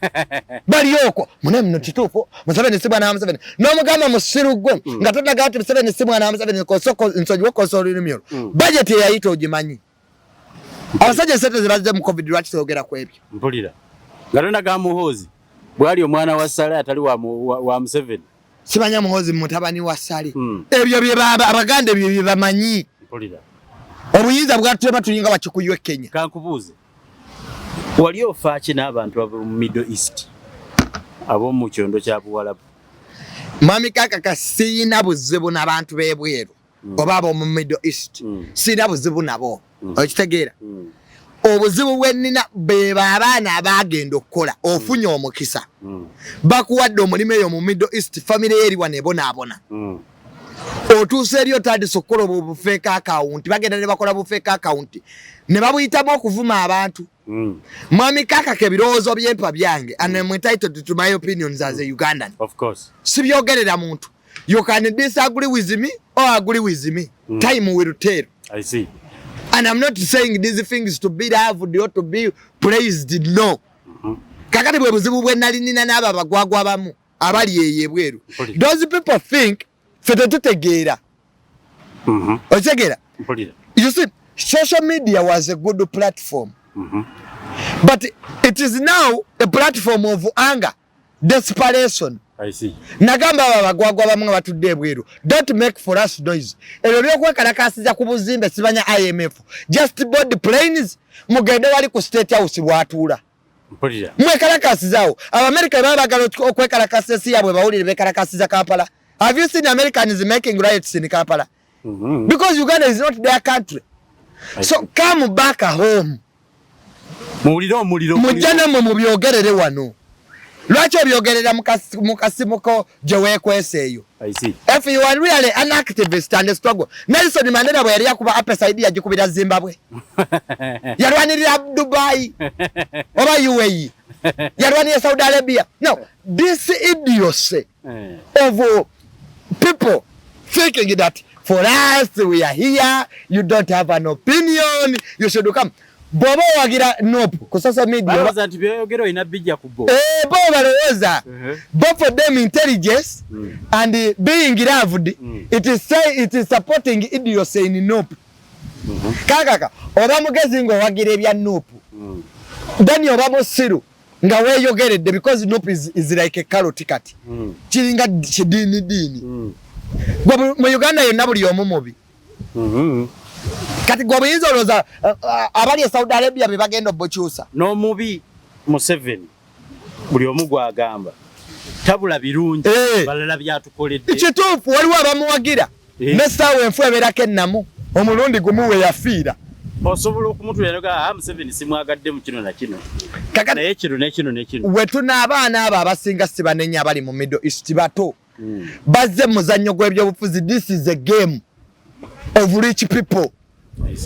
[SPEAKER 2] balioko munemno kituufu Museveni si mwana wa Museveni n'omugamba musiru gwe nga tonaga ati Museveni si mwana wa Museveni kosoko nsonyiwo kosolulumiro budget yayita ogimanyi abasajja sente zibazze mu covid lwaki toogera ku ebyo
[SPEAKER 3] mpulira nga tonaga muhozi bwali omwana wa Sala atali wa Museveni
[SPEAKER 2] sibanya muhozi mutabani wa Sali ebyo bye abaganda bye bamanyi obuyinza bwatulema tuyinga bakikuywe Kenya.
[SPEAKER 3] Kankubuuze wali ofaaki n'abantu abo mu Middle East ab'omu kyondo kya Buwalabu
[SPEAKER 2] mwami kaka kasina buzibu n'abantu b'ebweru oba abo mu Middle East sina buzibu nabo okitegeera obuzibu bwennina beba abaana abagenda okukola ofunye omukisa bakuwadde omulimu eyo mu Middle East family eri wane bonaabona otuuse eri otandise okukola obufeeka account bagenda ne bakola bufeeka account ne babuyitamu okuvuma abantu mwami kaka kebirowoozo byempa byange and I'm entitled to my opinions as a Ugandan.
[SPEAKER 3] Of course.
[SPEAKER 2] Sibyogerera muntu you can disagree with me or agree with me time will tell.
[SPEAKER 3] I see.
[SPEAKER 2] And I'm not saying these things to be loved or to be praised, no. Kakati bwe buzibu bwe nali nina n'aba bagwagwa abamu abali eyebweru. Those people think fete tutegeera. Otegeera? You see, social media was a good platform. But it is now a platform of anger, desperation.
[SPEAKER 3] I see.
[SPEAKER 2] Nagamba abagwagwa bamwe batudde ebweru. Don't make for us noise. Ero byokwekalakasiza ku buzimbe sibanya IMF. Just board planes mugende wali ku State House bwatuula. Mwekarakasizawo Abamerika babagala okwekalakasa yabwe bawulire bekalakasiza Kampala. Have you seen Americans making riots in Kampala? Because Uganda is not their country. So come back home.
[SPEAKER 3] Muliro
[SPEAKER 2] mujana mu byogerere wano. Lwaki obyogerera mukasimuko gye weekweseeyo? If you are really an activist and a struggle, Nelson Mandela bwe yali yakuba apeside yagikubira Zimbabwe. Yalwanirira Dubai oba UAE. Yalwanirira Saudi Arabia. No, this idiocy of people thinking that for us we are here, you don't have an opinion, you should come. Bobo wagira nope ku social media
[SPEAKER 3] baza anti byogero inabijja ku bo
[SPEAKER 2] bo balowooza both for them intelligence and being loved it is supporting idiocy in nope kaka oba mugezi ngo wagira ebya nope then oba musiru nga weyogeredde because nope is like a carrot cut kiringa kidini mu Uganda yonna buli omu mubi kati gwe buyinza olowooza abali e Saudi Arabia be bagenda obukyusa
[SPEAKER 3] n'omubi Museveni buli omu gwagamba tabula birungi balala byatukoledde
[SPEAKER 2] kituufu waliwo abamuwagira n'essaawa enfu ebeerako ennamu omulundi gumu we yafiira
[SPEAKER 3] osobola okumutulira Museveni simwagadde mu kino na kino naye kino n'ekino
[SPEAKER 2] we tuna abaana abo abasinga sibanenya abali mu Middle East bato bazze muzannyo gw'ebyobufuzi. This is a game of rich people.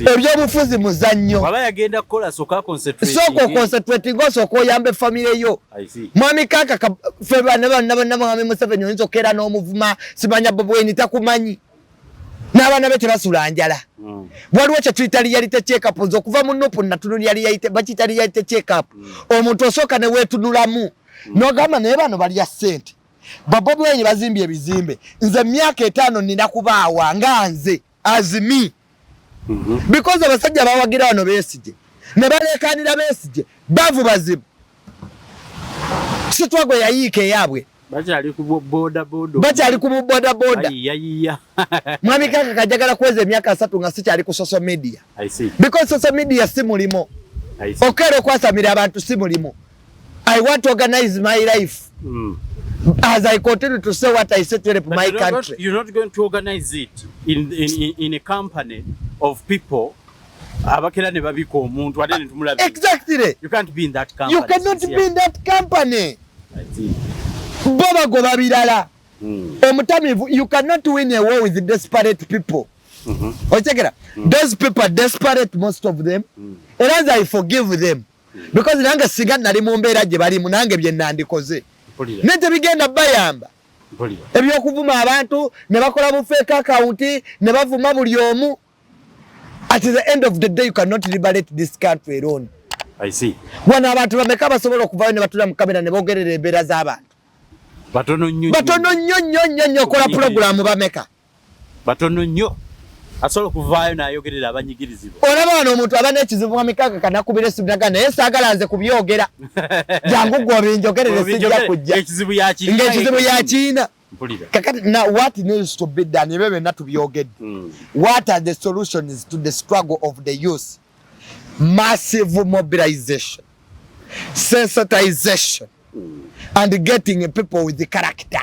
[SPEAKER 2] Ebyobufuzi muzannyo
[SPEAKER 3] waba yagenda kukola soka
[SPEAKER 2] concentrating osoka oyambe family yo. Mwami kaka feba naba mwami Museveni oyinza okera n'omuvuma simanya Bobi Wine takumanyi n'abaana be tebasula njala. Waliwo kye tuyita reality check-up okuva mu nopu natunuli reality bakiyita reality check-up. Omuntu osooka ne weetunulamu n'ogamba naye bano balya ssente. Bobi Wine bazimbye ebizimbe nze myaka 5 nina kubaawa nga nze azimi. Because abasajja bawagira wano Besigye ne balekanira Besigye bavu bazibu sitwago yayiike yabwe
[SPEAKER 3] bakyali ku boda
[SPEAKER 2] mwami kaka kajagala kweza emyaka 3 nga sikyali ku social media. Because social media si mulimo okero okwasamira abantu si mulimo. I want to organize my life as I continue to say what I say to help my country.
[SPEAKER 3] You're not going to organize it in a company of people.
[SPEAKER 2] Exactly.
[SPEAKER 3] You can't be in that company.
[SPEAKER 2] You cannot be in that company. Boba goba birala. You cannot win a war with desperate people. Those people are desperate, most of them. And as I forgive them. Because nanga singa nali mu mbeera gye bali munange bye nandikoze. Nete bigenda bayamba. Ebyokuvuma abantu ne bakola bu fake account ne bavuma buli omu. At the end of the day, you cannot liberate this country alone.
[SPEAKER 3] I see.
[SPEAKER 2] Wana abantu bameka basobola okuvayo ne batula mu kamera ne bogerera embeera z'abantu.
[SPEAKER 3] Batono nnyo
[SPEAKER 2] kola program bameka.
[SPEAKER 3] Batono nnyo asobola okuvayo n'ayogerera abanyigirizibwa.
[SPEAKER 2] Olaba wano omuntu aba n'ekizibu wa mikaka kanakubira essimu naga naye saagala nze kubyogera. Jangu gwe binjogerere sijja kujja.
[SPEAKER 3] Ekizibu ya
[SPEAKER 2] Kiina. Kakati, now what needs to be done? What are the solutions to the struggle of the youth? Massive mobilization, sensitization, and getting people with the character,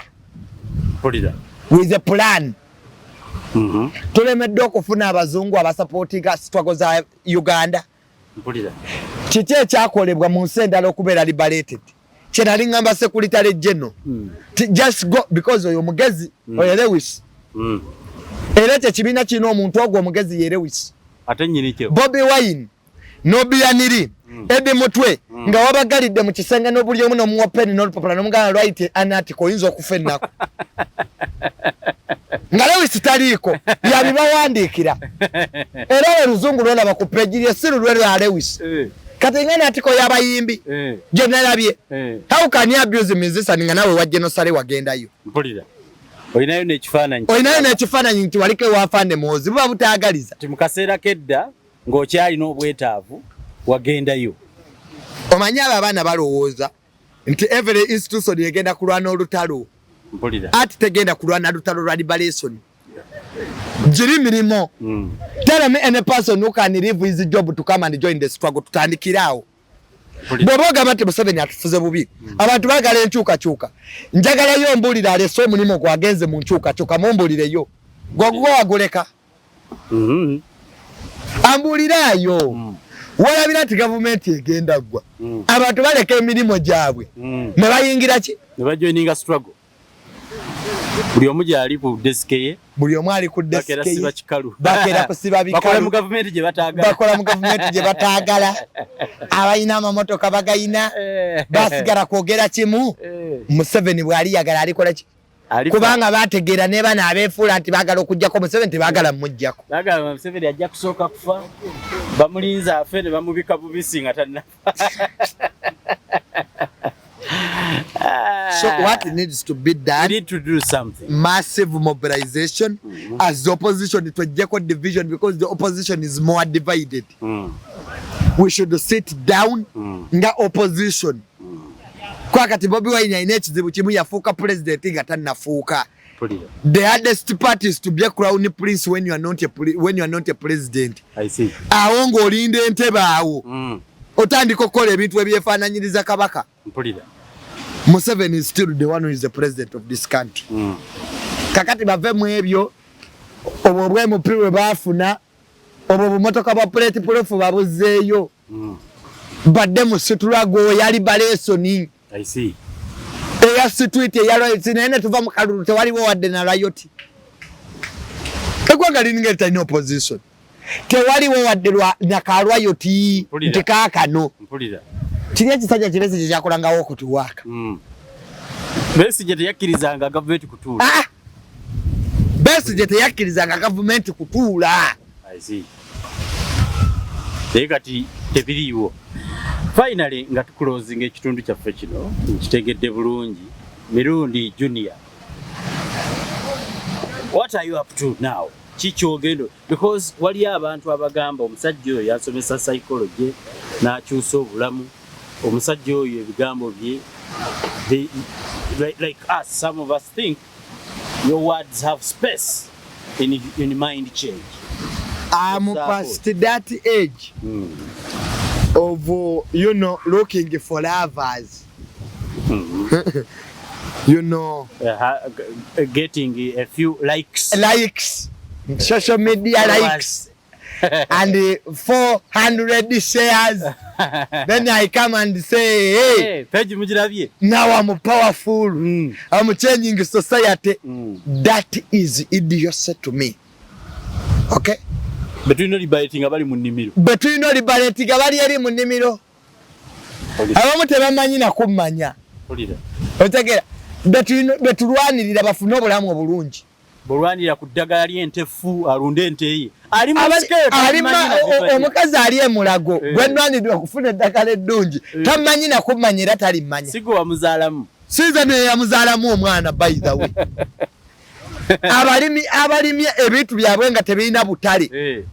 [SPEAKER 2] with a plan. Tulemedde okufuna abazungu abasupportinga struggle za Uganda. Kiki ekyakolebwa mu nsi endala okubeera liberated? Chenali ngamba Secretary General. Just go because oyo mugezi oyo Lewis. Era kibina kino omuntu ogwo mugezi ye Lewis.
[SPEAKER 3] Ate nyini kyo.
[SPEAKER 2] Bobi Wine Nobiyaniri Ede Mutwe nga wabagalidde mu kisenge n'obuli omu n'omuopen n'olupapula n'omugana right anarticle oyinza okufennako. Nga Lewis taliiko yabibawandiikira. Era oluzungu lwona bakupejirye siru lwe lwa Lewis. Kati ngana atiko yabayimbi generalabye how can you abuse musician nga nawe wa genocide wagendayo
[SPEAKER 3] mpulira oyinayo
[SPEAKER 2] n'ekifaananyi nti walike wafande muwozi buba butaagaliza
[SPEAKER 3] ti mukaseera kedda ng'okyali n'obwetaavu wagendayo.
[SPEAKER 2] Omanyi abo abaana balowooza nti every institution egenda kulwana olutalo
[SPEAKER 3] mpulira
[SPEAKER 2] ati tegenda kulwana lutalo lwa liberation. Jiri mirimo. Tell me any person who can leave his job to come and join the struggle. Tutandikirawo. bwoboga mate Museveni atufuze bubi abantu bagala enkyukakyuka njagala yo mbulira aleso omulimu gwagenze mu nkyukakyuka mumbulireyo gwagwo waguleka ambulirayo walabira nti gavumenti egenda ggwa abantu baleka emirimu gyabwe ne bayingira ki
[SPEAKER 3] ne bajoininga struggle buli omu gyali ku desk ye
[SPEAKER 2] buli omu ali ku desk ye
[SPEAKER 3] bakera kusiba bikalu bakola mu gavumenti gye bataagala
[SPEAKER 2] abayina amamotoka bagayina basigala kwogera kimu Museveni bwali yagala alikola ki kubanga bategeera ne bana abeefuula nti baagala okujjako Museveni tebaagala mmujjako
[SPEAKER 3] baagala Museveni ajja kusooka kufa bamulinza afe ne bamubika bubisi nga tannafa.
[SPEAKER 2] So what needs to be done?
[SPEAKER 3] We need to do something.
[SPEAKER 2] Massive mobilization as the opposition to a division because the opposition is more divided. We should sit down nga opposition. Kwa kati Bobi Wine ine kizibu kimu yafuuka president nga tannafuuka. The hardest part is to be a crown prince when you are not a president.
[SPEAKER 3] I see.
[SPEAKER 2] Awo ng'olinda entebe awo. Otandika okukola ebintu ebyefaananyiriza kabaka. Museveni is still the one who is the president of this country. Kakati bave mu ebyo obwo bwe mupiwe baafuna obwo bumotoka bwa plate proof babuzeeyo. Badde mu situlago yali balesoni.
[SPEAKER 3] I see.
[SPEAKER 2] Eya situite yalo sinene tuva mu kalulu tewaliwo wadde na riot. Eggwanga lininga litalina opposition. Tewaliwo wadde nakalwa yoti ntikakano. Kiri ekisajja kirese kye kyakolangawo okutuwaaka.
[SPEAKER 3] Besigye teyakkirizanga gavumenti kutuula.
[SPEAKER 2] Besigye teyakkirizanga gavumenti kutuula.
[SPEAKER 3] I see. Naye kati tebiriiwo. Finally nga tuclosing ekitundu kyaffe kino nkitegedde bulungi. Mirundi Junior, what are you up to now? Kikyogendo because waliyo abantu abagamba omusajja oyo yasomesa psychology n'akyusa obulamu. Omusajja oyo ebigambo bye like us, some of us think your words have space in mind change.
[SPEAKER 2] I'm past that age of looking for lovers.
[SPEAKER 3] Getting a few likes,
[SPEAKER 2] social media likes. And 400 shares. Then I come and say, hey, now I'm powerful. I'm changing society. That is idiocy to me. Okay?
[SPEAKER 3] Between no liberating abali mu nnimiro.
[SPEAKER 2] Between no liberating abali eri mu nnimiro. Abamu tebamanyi na kummanya. Otegera. Betulwanirira bafune obulamu obulungi.
[SPEAKER 3] Bulwanira ku ddagala ly'entefu alunde ente ye.
[SPEAKER 2] Omukazi ali emulago gwenwanirira okufuna eddagala eddungi tamanyi na kummanya era talimanya.
[SPEAKER 3] Sigo wamuzaalamu.
[SPEAKER 2] Siza ne yamuzaalamu omwana by the way. Abalimi ebintu byabwe nga tebirina butale.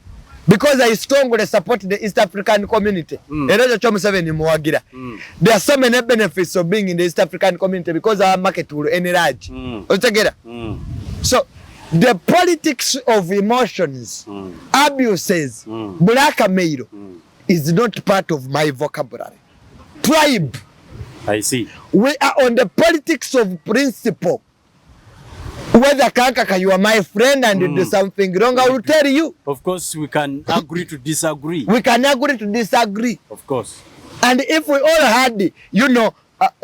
[SPEAKER 2] Because I strongly support the East African community. Era kyo Museveni muwagira. There are so many benefits of being in the East African community because our market will enlarge. Otegera. So the politics of emotions, abuses, blackmail is not part of my vocabulary. Tribe.
[SPEAKER 3] I see.
[SPEAKER 2] We are on the politics of principle. Whether Kakaka, you are my friend and you do something wrong, I will tell you.
[SPEAKER 3] Of course, we can agree to disagree.
[SPEAKER 2] We can agree to disagree.
[SPEAKER 3] Of course.
[SPEAKER 2] And if we all had,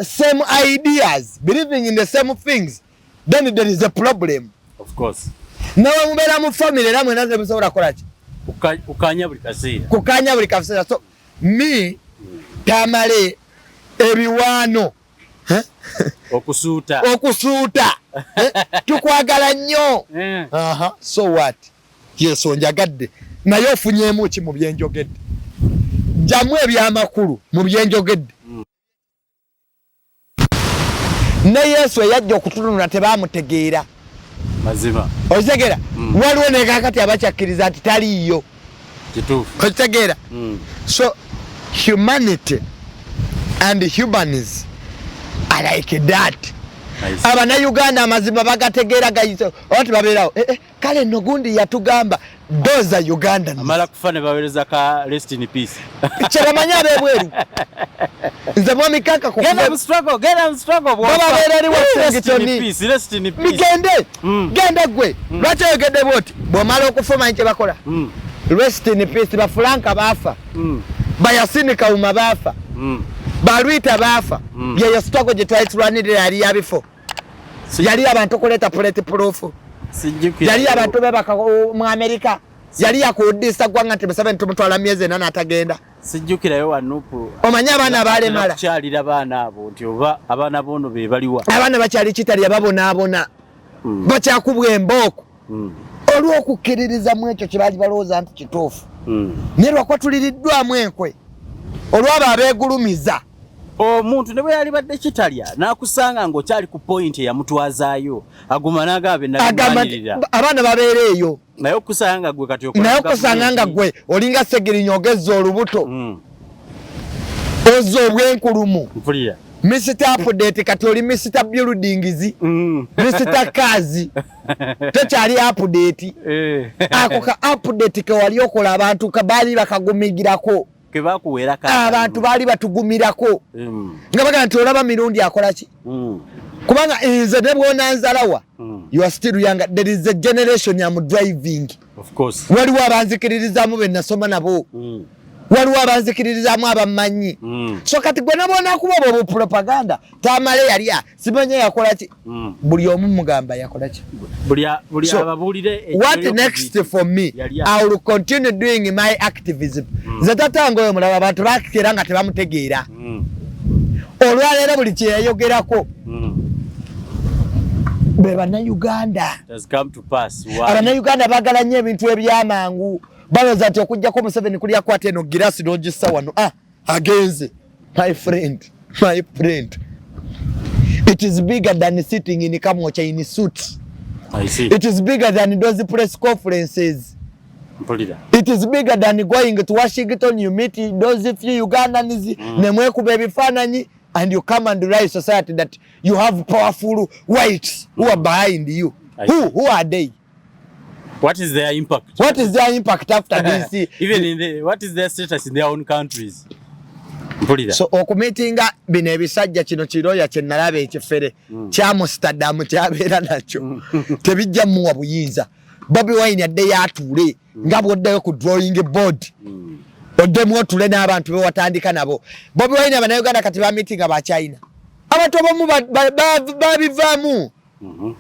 [SPEAKER 2] same ideas, believing in the same things, then there is a problem.
[SPEAKER 3] Of course.
[SPEAKER 2] Now, I'm family, I'm another
[SPEAKER 3] Ukanya
[SPEAKER 2] buli kaseera. So, me, Tamale, everyone,
[SPEAKER 3] okusuuta
[SPEAKER 2] tukwagala nnyo. So what? Yes, onjagadde naye ofunyeemu ki mu byenjogedde? Jamu ebyamakulu mu byenjogedde. Ne Yesu yajja okutunula tebaamutegeera.
[SPEAKER 3] Mazima.
[SPEAKER 2] Okitegera? Waliwo ne kakati abakyakkiriza nti taliiyo.
[SPEAKER 3] Kituufu.
[SPEAKER 2] Okitegera? So humanity and humans are like that. Abana Uganda amazima bagategeera gayise oti babeerawo kale no gundi yatugamba those are Ugandans.
[SPEAKER 3] Amala kufane bawereza ka rest in peace.
[SPEAKER 2] Kyabamanya abebweru. Nze mwami kaka ku.
[SPEAKER 3] Get them struggle.
[SPEAKER 2] Baba bereri wa Sengitoni.
[SPEAKER 3] Rest in peace.
[SPEAKER 2] Migende. Genda gwe. Lwaki oyogedde bwoti? Bw'omala okufuma nche bakola. Rest in peace. Ba Franka bafa. Ba Yasini Kauma bafa. Ba Rwita bafa. Yeyo struggle gye twalitulanirira yali yabifo. Yali abantu kuleta plate proof. Yali abantu bebaka mu America. Yali yakudisa gwanga nti besabe ntumutwala myezi 8 atagenda.
[SPEAKER 3] Sijjukira yo wanupu.
[SPEAKER 2] Omanya abana bale mala.
[SPEAKER 3] Kyalira abana abo nti oba abana bono be baliwa.
[SPEAKER 2] Abana bakyali kitali ababona. Bakyakubwa emboko. Olw'okukkiririza mu ekyo kibali balowooza nti kituufu. Ne lwakwa tuliriddwamu enkwe. Olwaba abeegulumiza.
[SPEAKER 3] Omuntu ne bwe yali badde kitalya n'akusanga ng'okyali ku point eyamutwazaayo aguma n'agamba nabimanirira.
[SPEAKER 2] Abaana babeera eyo.
[SPEAKER 3] Naye okusanga gwe kati okola.
[SPEAKER 2] Naye okusanga nga gwe olinga Segirinya ogezza olubuto. Ozza obwenkulumu.
[SPEAKER 3] Mpulira.
[SPEAKER 2] Mr. Update kati oli Mr. Buildings. Mr. Kazi. Tokyali update. Ako ka update ke wali okola abantu kabaali bakagumigirako.
[SPEAKER 3] Kebakuwera ka.
[SPEAKER 2] Abantu baali batugumirako. Nga bagamba nti olaba mirundi akola ki? Kubanga nze ne bw'ona nzalawa. You are still young. There is a generation I'm driving.
[SPEAKER 3] Of course.
[SPEAKER 2] Waliwo abanzikiririzaamu be nasoma nabo. Waliwo abanzikiririzaamu abamanyi. So kati gwe nabona kuba bo propaganda. Tamale yali simanye yakola ki? Buli omu mugamba yakola ki?
[SPEAKER 3] Buli ababulire.
[SPEAKER 2] What next for me? I will continue doing my activism. Zatatango yo mulaba abantu bakira nga tebamutegeera. Olwaleero buli kye yayogerako. Bana Uganda
[SPEAKER 3] has come to pass.
[SPEAKER 2] Abana Uganda bagala nnyo ebintu ebyamangu. Baloza ati okujjako Museveni kuli yakwata eno girasi n'ogissa wano. Agenze. My friend. It is bigger than sitting in Kamwocha in suit.
[SPEAKER 3] I see.
[SPEAKER 2] It is bigger than those press conferences. It is bigger than going to Washington. You meet those few Ugandans. Nemwekuba ebifaananyi. And you come and rise society that you have powerful whites who are behind you. Who are they?
[SPEAKER 3] What is their impact?
[SPEAKER 2] What is their impact after this?
[SPEAKER 3] Even what is their status in their own countries? So
[SPEAKER 2] okumetinga bino ebisajja kino kiroya kye nalaba ekifere kya Amsterdam kyabeera nakyo tebijja muwa buyinza. Bobi Wine yadde yatuule nga bwoddayo ku drawing board. Oddemu otule n'abantu be watandika nabo. Bobi Wine abannayuganda kati ba meeting aba China. Abantu abamu babivaamu.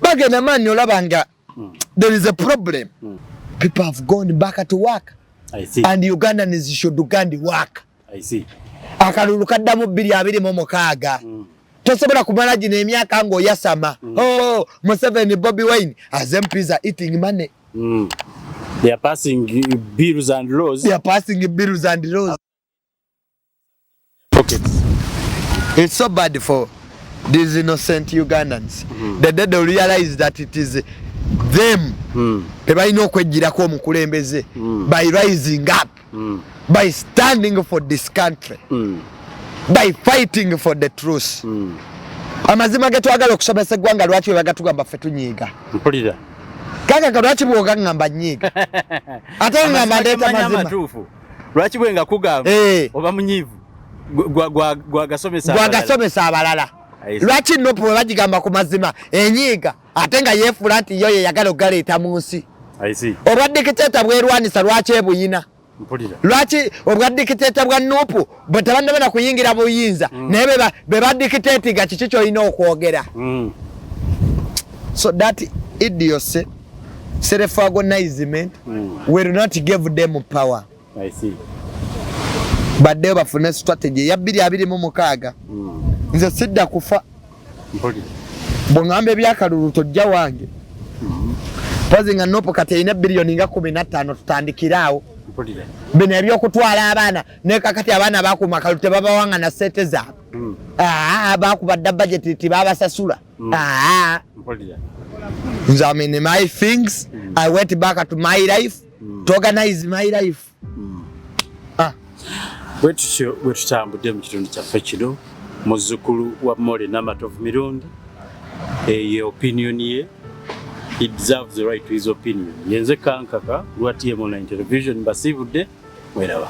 [SPEAKER 2] Bagenda mani olabanga there is a problem. People have gone back to work.
[SPEAKER 3] I see.
[SPEAKER 2] And Ugandans should Uganda work.
[SPEAKER 3] I see.
[SPEAKER 2] Akalulu kaddamu 2026. Tosobola kumala gino emyaka ng'oyasama. Museveni Bobi Wine as MPs are eating money.
[SPEAKER 3] They are passing bills and laws. Pockets.
[SPEAKER 2] It's so bad for these innocent Ugandans. The day they realize that it is them. Tebalina okwejjirako omukulembeze by rising up, by standing for this country, by fighting for the truth. Amazima getwagala okusomesa eggwanga lwaki webagatugamba ffe tunyiiga.
[SPEAKER 3] Mpulira.
[SPEAKER 2] Kaka kalwaki bwoga ngamba nyiiga. Ate ngamba ndeeta mazima.
[SPEAKER 3] Lwaki bwenga kugamba oba munyiivu gwagasomesa
[SPEAKER 2] abalala. Lwaki nopo webagigamba ku mazima enyiiga ate nga yeefula nti yo yeyagala okugaleeta mu nsi. Obwa dikiteeta bwerwanisa lwaki ebuyina. Lwaki obwa dikiteeta bwa Nuupu bwe tebannabona kuyingira buyinza naye be badikiteetinga kiki kyolina okwogera. So that idiocy, self-organizement will not give them power.
[SPEAKER 3] I see.
[SPEAKER 2] Badde bafune strategy ya 2026. Nze sidda kufa. Bw'ŋŋamba ebyakalulu tojja wange. Pozi nga Nuupu kati erina biliyoni nga 15 tutandikiraawo. Bino ebyokutwala abaana ne kakati abaana baakuma akalulu tebabawanga na sente zaabwe. Baakubadda budget tibabasasula. Nze I mean my things, I went back to my life to organize my life.
[SPEAKER 3] Bwe tutambudde mu kitundu kyaffe kino muzzukulu wa More Namatovu Mirundi ye opinion ye he deserves the right to his opinion. Yenze Kankaka, lwa TM Online Television, mbasibudde, mweraba.